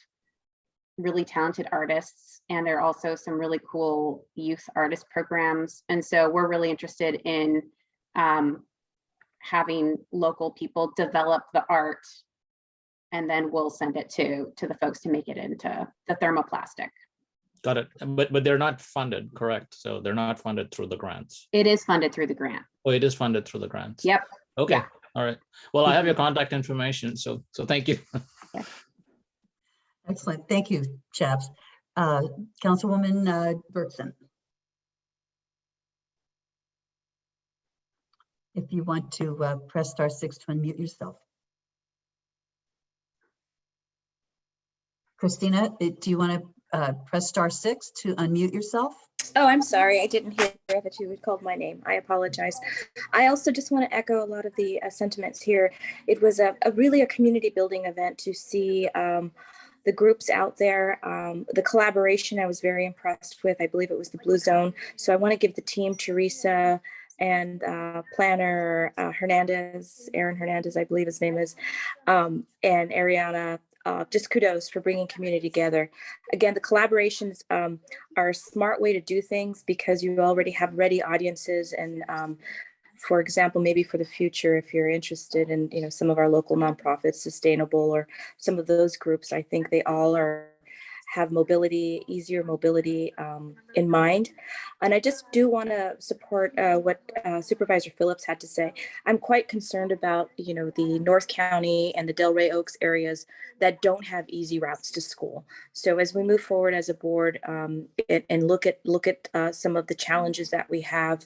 really talented artists, and there are also some really cool youth artist programs. And so we're really interested in having local people develop the art, and then we'll send it to the folks to make it into the thermoplastic. Got it. But they're not funded, correct? So they're not funded through the grants. It is funded through the grant. Oh, it is funded through the grants. Yep. Okay. Yeah. All right. Well, I have your contact information, so thank you. Excellent. Thank you, chaps. Councilwoman Bertson. If you want to press *6 to unmute yourself. Christina, do you want to press *6 to unmute yourself? Oh, I'm sorry. I didn't hear that you had called my name. I apologize. I also just want to echo a lot of the sentiments here. It was really a community building event to see the groups out there. The collaboration I was very impressed with. I believe it was the Blue Zone. So I want to give the team, Teresa and planner Aaron Hernandez, I believe his name is, and Ariana, just kudos for bringing community together. Again, the collaborations are a smart way to do things because you already have ready audiences. And for example, maybe for the future, if you're interested in some of our local nonprofits, Sustainable, or some of those groups, I think they all have easier mobility in mind. And I just do want to support what Supervisor Phillips had to say. I'm quite concerned about, the North County and the Delray Oaks areas that don't have easy routes to school. So as we move forward as a board and look at some of the challenges that we have,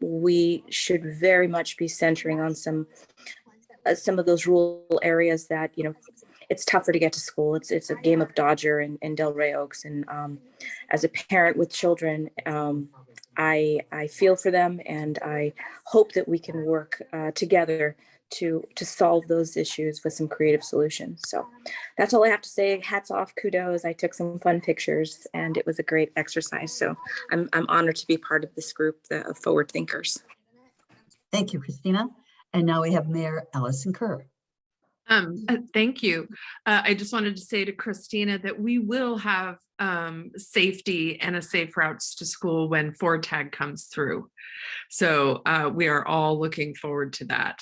we should very much be centering on some of those rural areas that, it's tougher to get to school. It's a game of Dodger and Delray Oaks. And as a parent with children, I feel for them, and I hope that we can work together to solve those issues with some creative solutions. So that's all I have to say. Hats off, kudos. I took some fun pictures and it was a great exercise. So I'm honored to be part of this group of forward thinkers. Thank you, Christina. And now we have Mayor Allison Kerr. Thank you. I just wanted to say to Christina that we will have safety and a safe routes to school when FORTAG comes through. So we are all looking forward to that.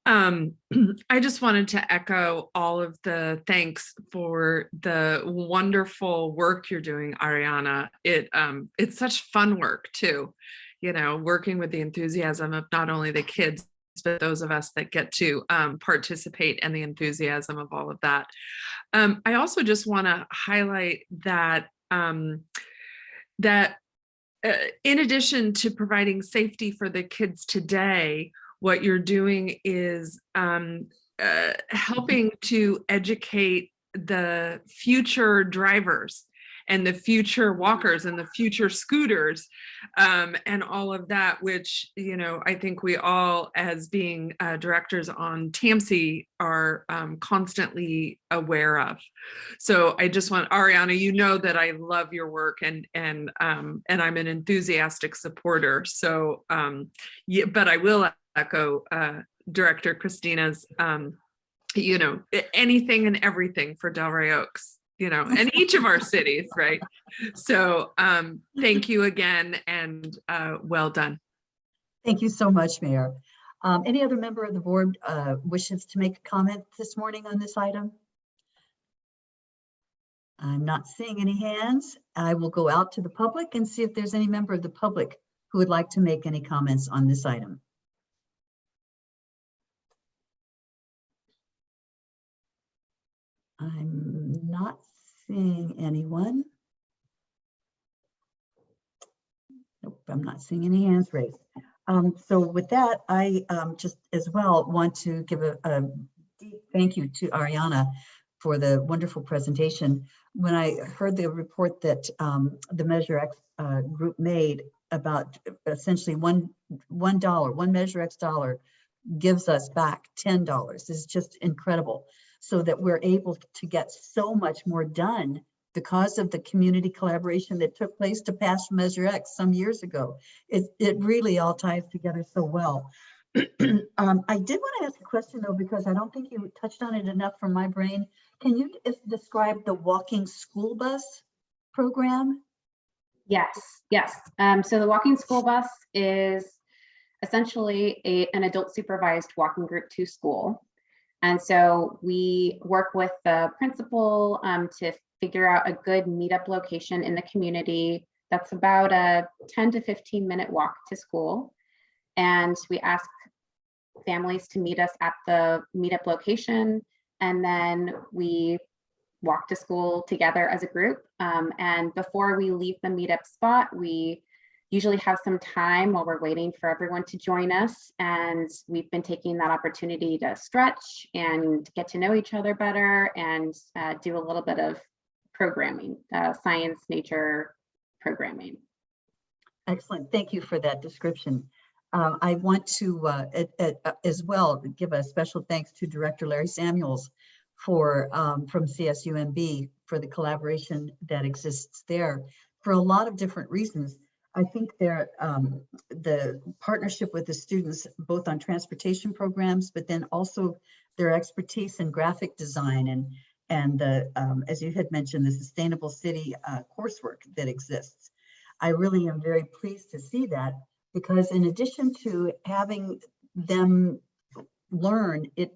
I just wanted to echo all of the thanks for the wonderful work you're doing, Ariana. It's such fun work too, you know, working with the enthusiasm of not only the kids, but those of us that get to participate and the enthusiasm of all of that. I also just want to highlight that in addition to providing safety for the kids today, what you're doing is helping to educate the future drivers and the future walkers and the future scooters and all of that, which, you know, I think we all, as being directors on TAMC, are constantly aware of. So I just want, Ariana, you know that I love your work and I'm an enthusiastic supporter. So, yeah, but I will echo Director Christina's, you know, anything and everything for Delray Oaks, you know, and each of our cities, right? So thank you again and well done. Thank you so much, Mayor. Any other member of the board wishes to make a comment this morning on this item? I'm not seeing any hands. I will go out to the public and see if there's any member of the public who would like to make any comments on this item. I'm not seeing anyone. Nope, I'm not seeing any hands raised. So with that, I just as well want to give a deep thank you to Ariana for the wonderful presentation. When I heard the report that the Measure X group made about essentially one Measure X dollar gives us back $10 is just incredible. So that we're able to get so much more done because of the community collaboration that took place to pass Measure X some years ago. It really all ties together so well. I did want to ask a question though, because I don't think you touched on it enough from my brain. Can you describe the walking school bus program? Yes. So the walking school bus is essentially an adult supervised walking group to school. And so we work with the principal to figure out a good meetup location in the community that's about a 10 to 15 minute walk to school. And we ask families to meet us at the meetup location, and then we walk to school together as a group. And before we leave the meetup spot, we usually have some time while we're waiting for everyone to join us. And we've been taking that opportunity to stretch and get to know each other better and do a little bit of programming, science, nature programming. Excellent. Thank you for that description. I want to as well give a special thanks to Director Larry Samuels for from CSUMB for the collaboration that exists there for a lot of different reasons. I think the partnership with the students, both on transportation programs, but then also their expertise in graphic design and the, as you had mentioned, the sustainable city coursework that exists. I really am very pleased to see that, because in addition to having them learn, it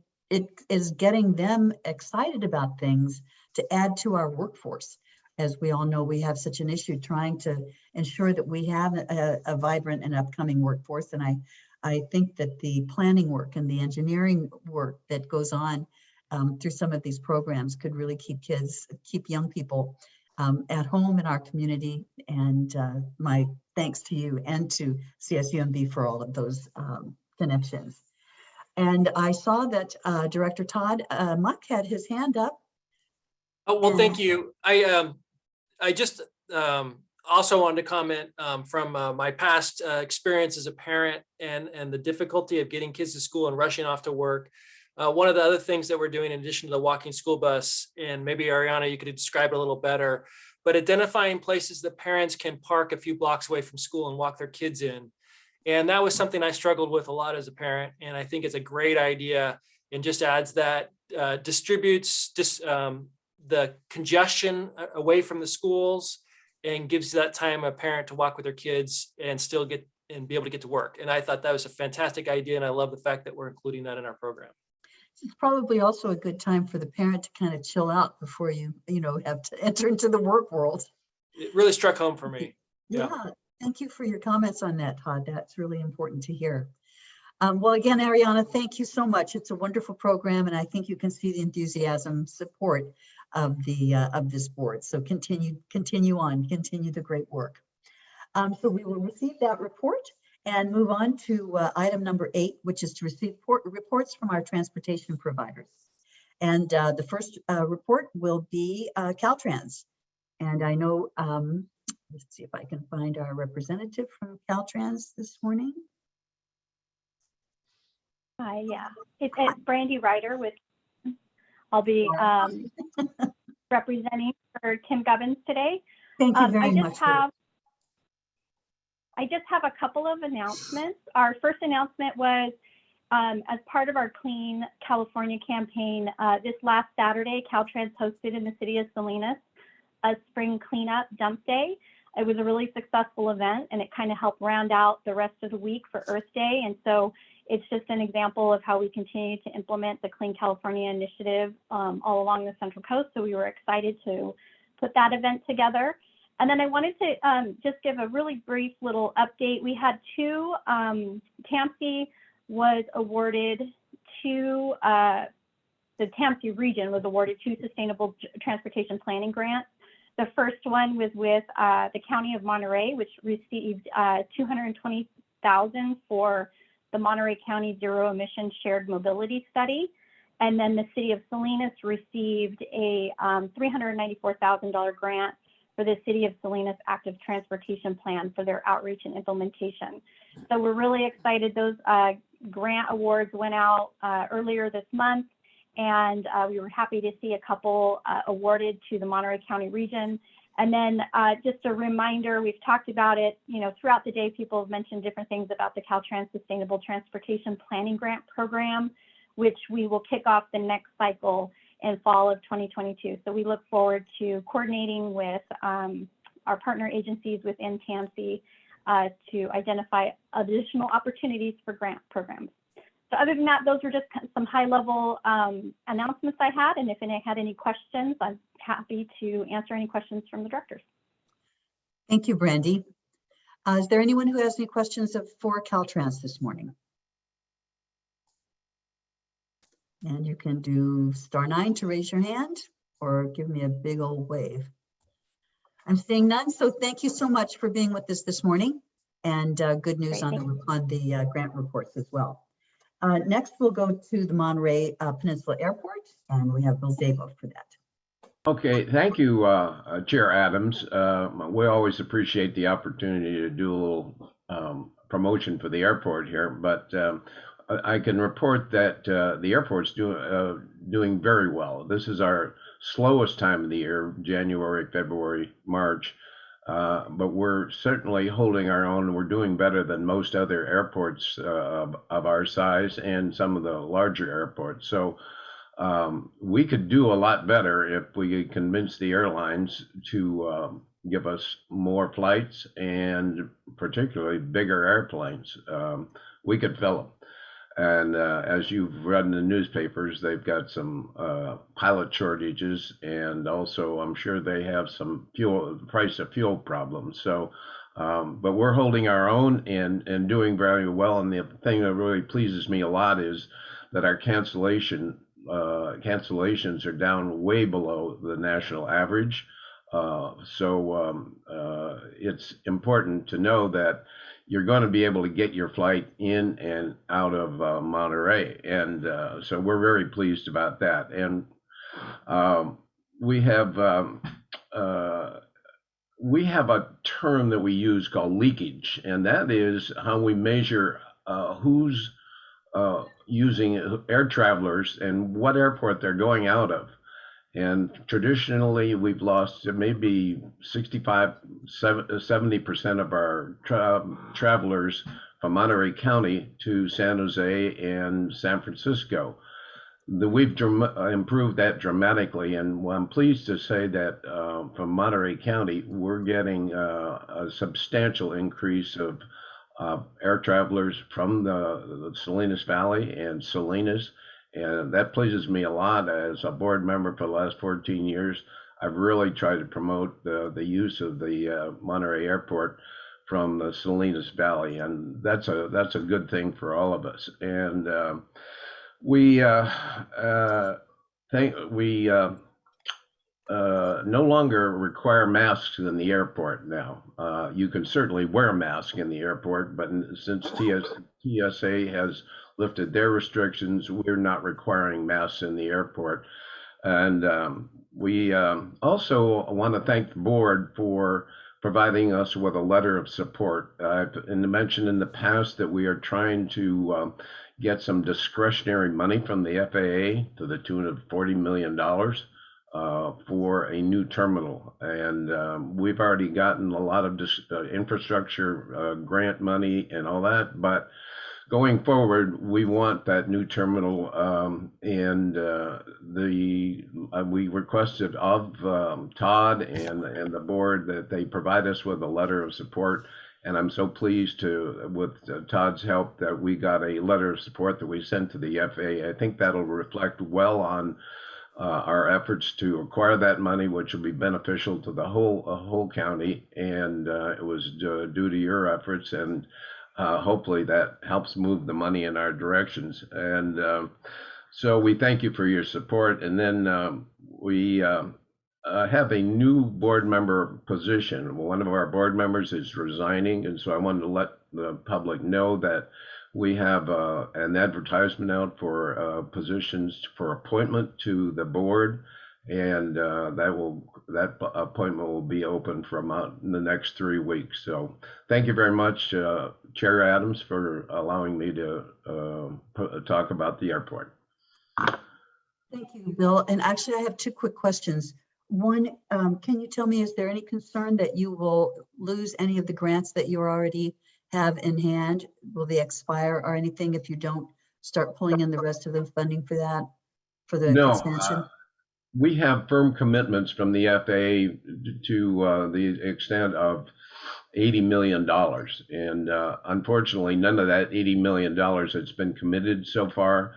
is getting them excited about things to add to our workforce. As we all know, we have such an issue trying to ensure that we have a vibrant and upcoming workforce. And I think that the planning work and the engineering work that goes on through some of these programs could really keep young people at home in our community. And my thanks to you and to CSUMB for all of those connections. And I saw that Director Todd Muck had his hand up. Oh, well, thank you. I just also wanted to comment from my past experience as a parent and the difficulty of getting kids to school and rushing off to work. One of the other things that we're doing in addition to the walking school bus, and maybe Ariana, you could describe it a little better, but identifying places that parents can park a few blocks away from school and walk their kids in. And that was something I struggled with a lot as a parent. And I think it's a great idea and just adds that, distributes the congestion away from the schools and gives that time a parent to walk with their kids and still get and be able to get to work. And I thought that was a fantastic idea. And I love the fact that we're including that in our program. It's probably also a good time for the parent to kind of chill out before you have to enter into the work world. It really struck home for me. Yeah. Thank you for your comments on that, Todd. That's really important to hear. Well, again, Ariana, thank you so much. It's a wonderful program, and I think you can see the enthusiasm, support of this board. So continue the great work. So we will receive that report and move on to item number 8, which is to receive reports from our transportation providers. And the first report will be Caltrans. And I know, let's see if I can find our representative from Caltrans this morning. Yeah, it's Brandy Ryder with, I'll be representing for Tim Gubbins today. Thank you very much. I just have a couple of announcements. Our first announcement was as part of our Clean California campaign, this last Saturday, Caltrans hosted in the city of Salinas a spring cleanup dump day. It was a really successful event, and it kind of helped round out the rest of the week for Earth Day. And so it's just an example of how we continue to implement the Clean California initiative all along the Central Coast. So we were excited to put that event together. And then I wanted to just give a really brief little update. We had two, TAMC was awarded two, the TAMC region was awarded 2 sustainable transportation planning grants. The first one was with the County of Monterey, which received $220,000 for the Monterey County Zero Emission Shared Mobility Study. And then the City of Salinas received a $394,000 grant for the City of Salinas Active Transportation Plan for their outreach and implementation. So we're really excited. Those grant awards went out earlier this month, and we were happy to see a couple awarded to the Monterey County region. And then just a reminder, we've talked about it, throughout the day, people have mentioned different things about the Caltrans Sustainable Transportation Planning Grant Program, which we will kick off the next cycle in fall of 2022. So we look forward to coordinating with our partner agencies within TAMC to identify additional opportunities for grant programs. So other than that, those were just some high-level announcements I had. And if any had any questions, I'm happy to answer any questions from the directors. Thank you, Brandy. Is there anyone who has any questions for Caltrans this morning? And you can do *9 to raise your hand or give me a big old wave. I'm seeing none, so thank you so much for being with us this morning, and good news on the grant reports as well. Next, we'll go to the Monterey Peninsula Airport, and we have Bill Zabo for that. Okay, thank you, Chair Adams. We always appreciate the opportunity to do a little promotion for the airport here, but I can report that the airport's doing very well. This is our slowest time of the year, January, February, March, but we're certainly holding our own. We're doing better than most other airports of our size and some of the larger airports. So we could do a lot better if we could convince the airlines to give us more flights and particularly bigger airplanes. We could fill them. And as you've read in the newspapers, they've got some pilot shortages, and also I'm sure they have some price of fuel problems. So, but we're holding our own and doing very well. And the thing that really pleases me a lot is that our cancellations are down way below the national average. So it's important to know that you're going to be able to get your flight in and out of Monterey. And so we're very pleased about that. And we have we have a term that we use called leakage, and that is how we measure who's using air travelers and what airport they're going out of. And traditionally, we've lost maybe 70% of our travelers from Monterey County to San Jose and San Francisco. We've improved that dramatically, and I'm pleased to say that from Monterey County, we're getting a substantial increase of air travelers from the Salinas Valley and Salinas, and that pleases me a lot. As a board member for the last 14 years, I've really tried to promote the use of the Monterey Airport from the Salinas Valley, and that's a good thing for all of us. And we no longer require masks in the airport now. You can certainly wear a mask in the airport, but since TSA has lifted their restrictions, we're not requiring masks in the airport. And we also want to thank the board for providing us with a letter of support. I've mentioned in the past that we are trying to get some discretionary money from the FAA to the tune of $40 million for a new terminal. And we've already gotten a lot of infrastructure grant money and all that, but going forward, we want that new terminal, and we requested of Todd and the board that they provide us with a letter of support. And I'm so pleased with Todd's help, that we got a letter of support that we sent to the FAA. I think that'll reflect well on our efforts to acquire that money, which will be beneficial to the whole county. And it was due to your efforts, and hopefully that helps move the money in our directions. And so we thank you for your support. And then we have a new board member position. One of our board members is resigning, and so I wanted to let the public know that we have an advertisement out for positions for appointment to the board, and that appointment will be open for about in the next 3 weeks. So thank you very much, Chair Adams, for allowing me to talk about the airport. Thank you, Bill. And actually, I have 2 quick questions. One, can you tell me, is there any concern that you will lose any of the grants that you already have in hand? Will they expire or anything if you don't start pulling in the rest of the funding for that, for the expansion? We have firm commitments from the FAA to the extent of $80 million. And unfortunately, none of that $80 million that's been committed so far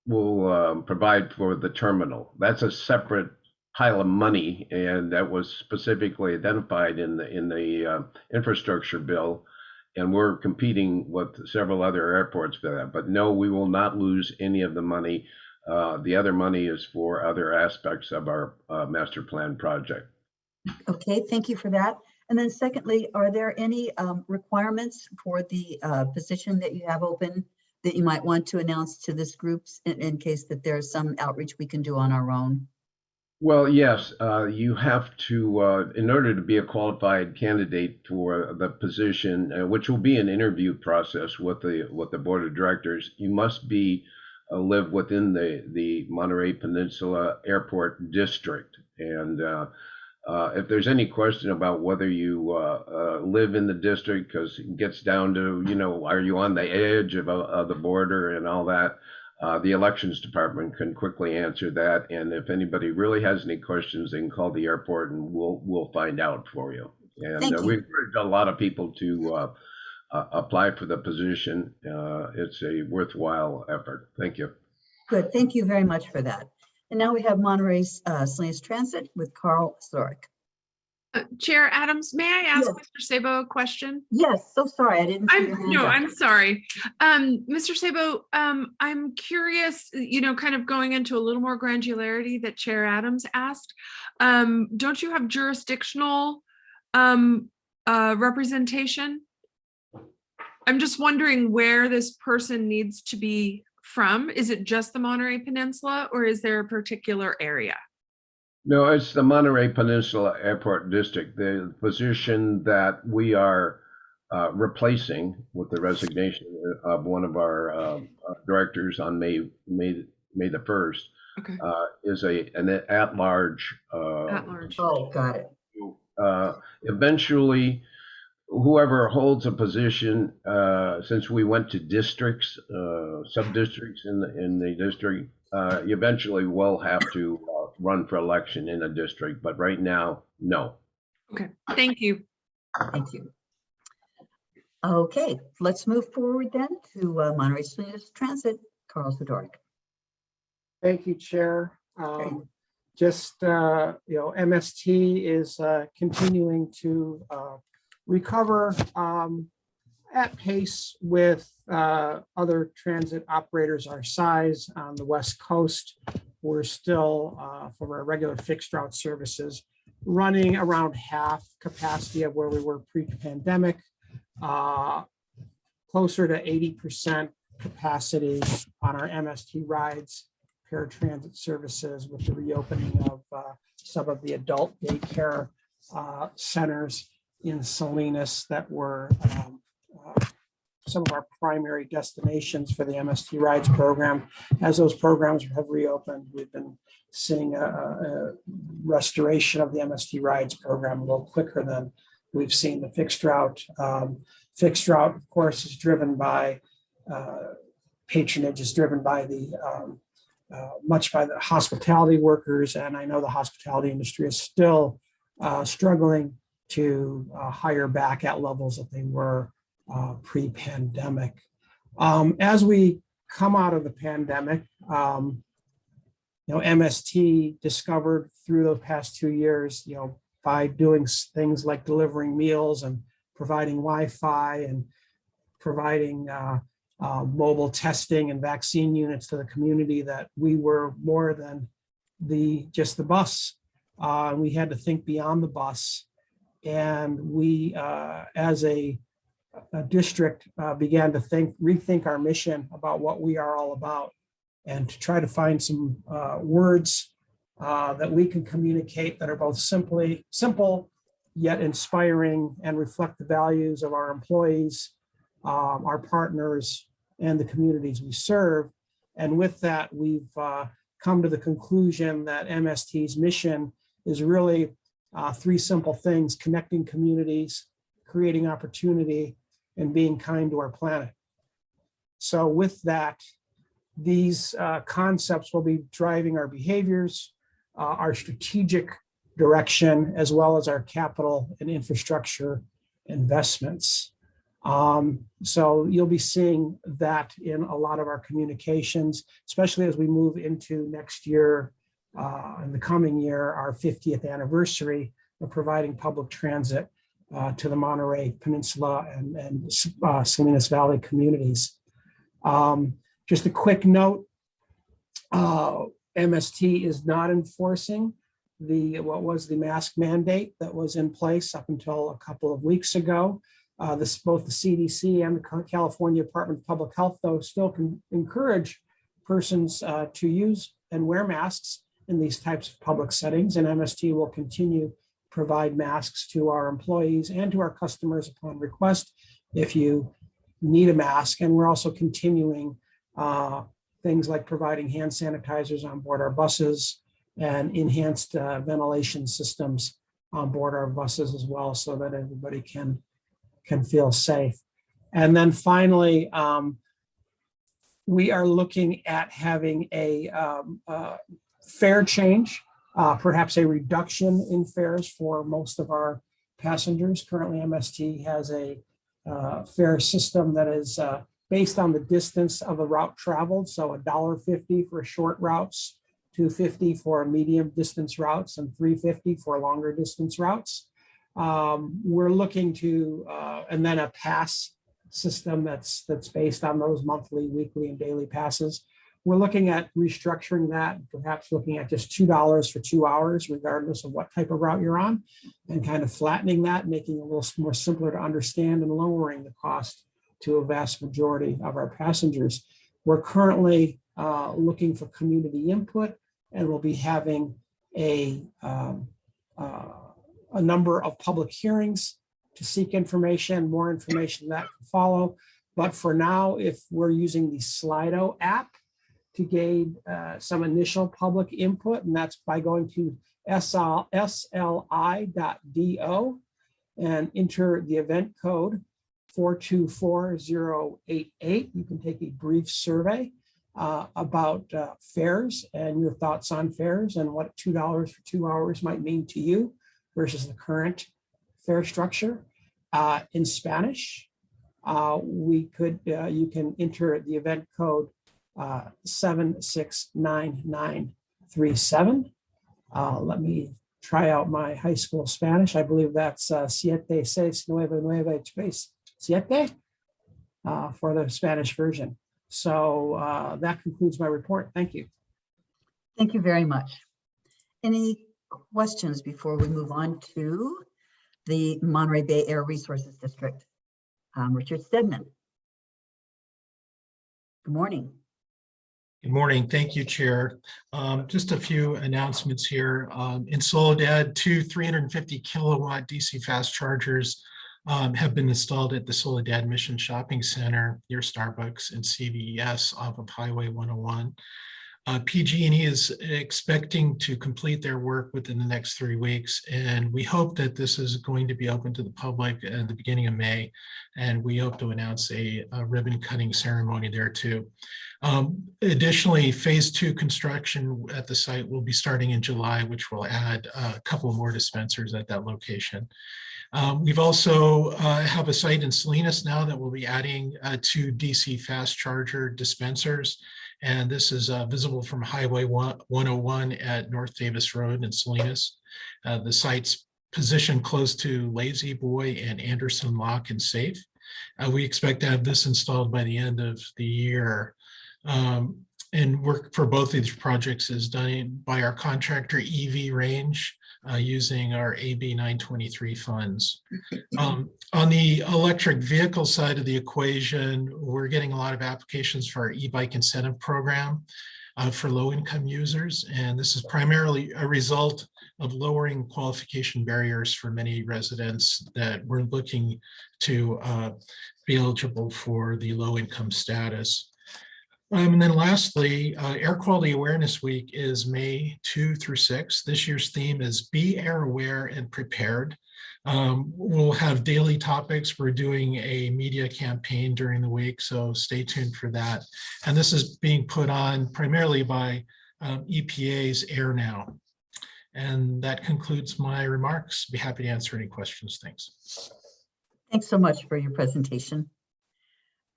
will provide for the terminal. That's a separate pile of money, and that was specifically identified in the infrastructure bill. And we're competing with several other airports for that. But no, we will not lose any of the money. The other money is for other aspects of our master plan project. Okay, thank you for that. And then secondly, are there any requirements for the position that you have open that you might want to announce to this group in case that there's some outreach we can do on our own? Well, yes, you have to, in order to be a qualified candidate for the position, which will be an interview process with the board of directors, you must be live within the Monterey Peninsula Airport District. And if there's any question about whether you live in the district, because it gets down to, are you on the edge of the border and all that, the elections department can quickly answer that. And if anybody really has any questions, they can call the airport and we'll find out for you. And we've encouraged a lot of people to apply for the position. It's a worthwhile effort. Thank you. Good. Thank you very much for that. And now we have Monterey's Salinas Transit with Carl Zorich. Chair Adams, may I ask Mr. Sabo a question? Yes, so sorry, I didn't see your hand up. I'm sorry. Mr. Sabo, I'm curious, kind of going into a little more granularity that Chair Adams asked. Don't you have jurisdictional representation? I'm just wondering where this person needs to be from. Is it just the Monterey Peninsula, or is there a particular area? No, it's the Monterey Peninsula Airport District, the position that we are replacing with the resignation of one of our directors on May the 1st. Okay. Is an at-large. At-large. Oh, got it. Eventually, whoever holds a position, since we went to districts, sub-districts in the district, eventually will have to run for election in a district, but right now, no. Okay, thank you. Thank you. Okay, let's move forward then to Monterey Salinas Transit, Carl Zadorek. Thank you, Chair. MST is continuing to recover at pace with other transit operators our size on the West Coast. We're still, for our regular fixed route services, running around half capacity of where we were pre-pandemic, closer to 80% capacity on our MST rides, paratransit services, with the reopening of some of the adult daycare centers in Salinas that were some of our primary destinations for the MST Rides program. As those programs have reopened, we've been seeing a restoration of the MST Rides program a little quicker than we've seen the fixed route. Fixed route, of course, is driven by patronage, is driven by the much by the hospitality workers, and I know the hospitality industry is still struggling to hire back at levels that they were pre-pandemic. As we come out of the pandemic, MST discovered through those past 2 years, by doing things like delivering meals and providing Wi-Fi and providing mobile testing and vaccine units to the community, that we were more than just the bus. We had to think beyond the bus. And we, as a district, began to rethink our mission about what we are all about, and to try to find some words that we can communicate that are both simple yet inspiring and reflect the values of our employees, our partners, and the communities we serve. And with that, we've come to the conclusion that MST's mission is really 3 simple things: connecting communities, creating opportunity, and being kind to our planet. So with that, these concepts will be driving our behaviors, our strategic direction, as well as our capital and infrastructure investments. So you'll be seeing that in a lot of our communications, especially as we move into next year, in the coming year, our 50th anniversary of providing public transit to the Monterey Peninsula and Salinas Valley communities. Just a quick note, MST is not enforcing what was the mask mandate that was in place up until a couple of weeks ago. Both the CDC and the California Department of Public Health, though, still can encourage persons to use and wear masks in these types of public settings, and MST will continue to provide masks to our employees and to our customers upon request if you need a mask. And we're also continuing things like providing hand sanitizers on board our buses and enhanced ventilation systems on board our buses as well, so that everybody can feel safe. And then finally, we are looking at having a fare change, perhaps a reduction in fares for most of our passengers. Currently, MST has a fare system that is based on the distance of a route traveled. So $1.50 for short routes, $2.50 for medium distance routes, and $3.50 for longer distance routes. We're looking to, and then a pass system that's based on those monthly, weekly, and daily passes. We're looking at restructuring that, perhaps looking at just $2 for 2 hours, regardless of what type of route you're on, and kind of flattening that, making it a little more simpler to understand and lowering the cost to a vast majority of our passengers. We're currently looking for community input, and we'll be having a number of public hearings to seek information, more information that can follow. But for now, if we're using the Slido app to gain some initial public input, and that's by going to sli.do and enter the event code 424-088. You can take a brief survey about fares and your thoughts on fares and what $2 for 2 hours might mean to you versus the current fare structure. In Spanish, you can enter the event code 769937. Let me try out my high school Spanish. I believe that's 7699337 for the Spanish version. So that concludes my report. Thank you. Thank you very much. Any questions before we move on to the Monterey Bay Air Resources District? Richard Stedman. Good morning. Good morning. Thank you, Chair. Just a few announcements here. In Soledad, 2 350 kilowatt DC fast chargers have been installed at the Soledad Mission Shopping Center near Starbucks and CVS off of Highway 101. PG&E is expecting to complete their work within the next 3 weeks, and we hope that this is going to be open to the public at the beginning of May, and we hope to announce a ribbon cutting ceremony there too. Additionally, phase 2 construction at the site will be starting in July, which will add a couple more dispensers at that location. We've also have a site in Salinas now that will be adding 2 DC fast charger dispensers. And this is visible from Highway 101 at North Davis Road in Salinas. The site's positioned close to Lazy Boy and Anderson Lock and Safe. We expect to have this installed by the end of the year. And work for both of these projects is done by our contractor EV Range using our AB 923 funds. On the electric vehicle side of the equation, we're getting a lot of applications for our e-bike incentive program for low-income users. And this is primarily a result of lowering qualification barriers for many residents that we're looking to be eligible for the low-income status. And then lastly, Air Quality Awareness Week is May 2 through 6. This year's theme is Be Air Aware and Prepared. We'll have daily topics. We're doing a media campaign during the week, so stay tuned for that. And this is being put on primarily by EPA's Air Now. And that concludes my remarks. Be happy to answer any questions. Thanks. Thanks so much for your presentation.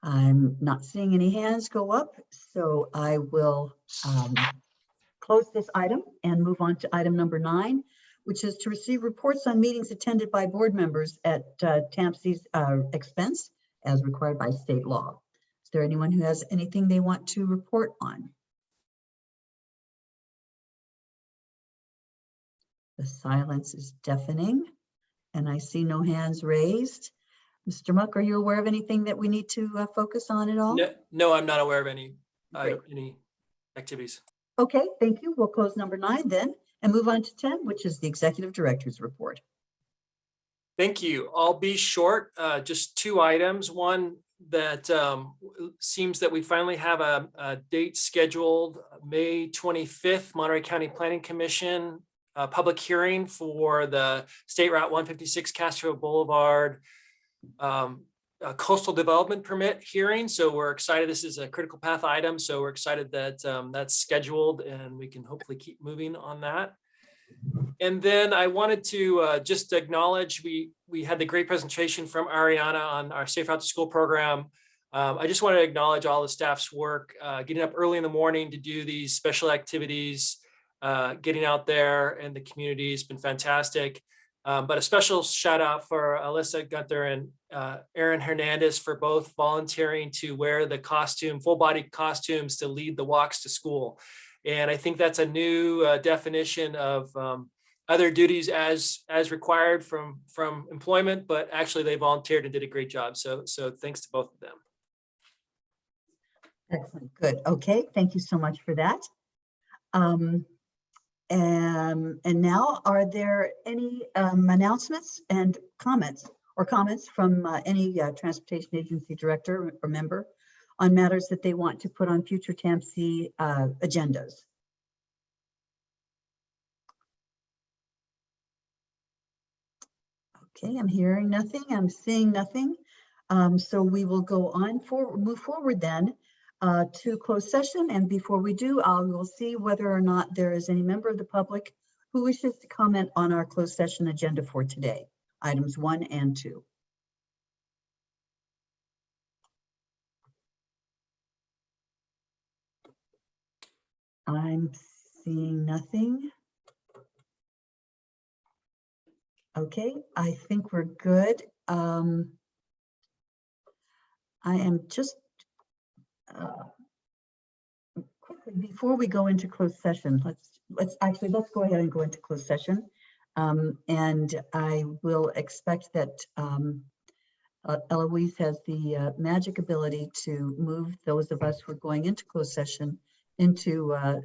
I'm not seeing any hands go up, so I will close this item and move on to item number 9, which is to receive reports on meetings attended by board members at TAMC's expense as required by state law. Is there anyone who has anything they want to report on? The silence is deafening, and I see no hands raised. Mr. Muck, are you aware of anything that we need to focus on at all? No, I'm not aware of any activities. Okay, thank you. We'll close number 9 then and move on to 10, which is the executive director's report. Thank you. I'll be short, just 2 items. One that seems that we finally have a date scheduled, May 25th, Monterey County Planning Commission public hearing for the State Route 156 Castro Boulevard coastal development permit hearing. So we're excited. This is a critical path item. So we're excited that that's scheduled and we can hopefully keep moving on that. And then I wanted to just acknowledge we had the great presentation from Ariana on our Safe Route to School program. I just want to acknowledge all the staff's work, getting up early in the morning to do these special activities, getting out there in the community has been fantastic. But a special shout out for Alyssa Gunther and Aaron Hernandez for both volunteering to wear the full body costumes to lead the walks to school. And I think that's a new definition of other duties as required from employment, but actually they volunteered and did a great job. So thanks to both of them. Excellent, good. Okay, thank you so much for that. And now, are there any announcements and comments from any transportation agency director or member on matters that they want to put on future TAMC agendas? Okay, I'm hearing nothing. I'm seeing nothing. So we will move forward then to closed session. And before we do, we'll see whether or not there is any member of the public who wishes to comment on our closed session agenda for today, items 1 and 2. I'm seeing nothing. Okay, I think we're good. I am just quickly before we go into closed session. Let's go ahead and go into closed session, and I will expect that Eloise has the magic ability to move those of us who are going into closed session into a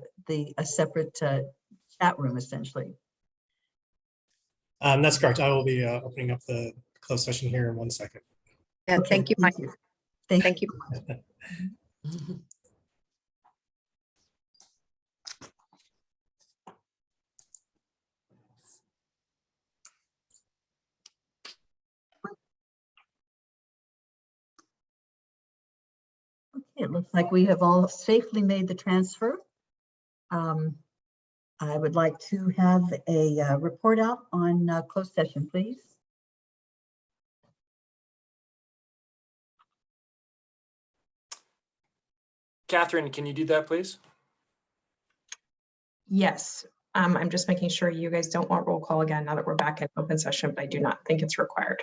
separate chat room, essentially. That's correct. I will be opening up the closed session here in 1 second. Yeah, Okay, thank you, Mike. Thank you. It looks like we have all safely made the transfer. I would like to have a report out on closed session, please. Catherine, can you do that, please? Yes, I'm just making sure you guys don't want roll call again now that we're back in open session, but I do not think it's required.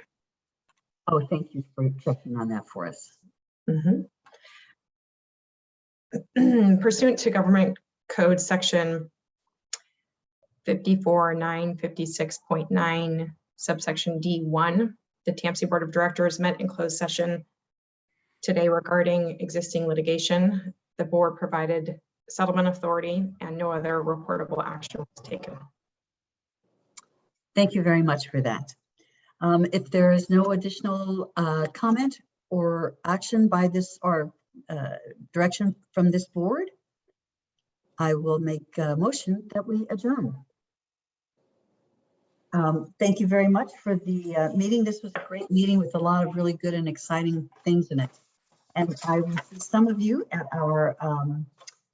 Oh, thank you for checking on that for us. Pursuant to Government Code Section 54.956.9 subsection D1, the TAMC Board of Directors met in closed session today regarding existing litigation. The board provided settlement authority and no other reportable action was taken. Thank you very much for that. If there is no additional comment or action by this or direction from this board, I will make a motion that we adjourn. Thank you very much for the meeting. This was a great meeting with a lot of really good and exciting things in it. And I will see some of you at our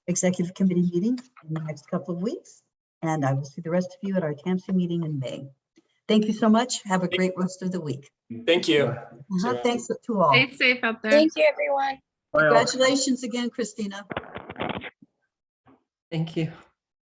executive committee meeting in the next couple of weeks. And I will see the rest of you at our TAMC meeting in May. Thank you so much. Have a great rest of the week. Thank you. Thanks to all. Stay safe out there. Thank you, everyone. Congratulations again, Christina. Thank you.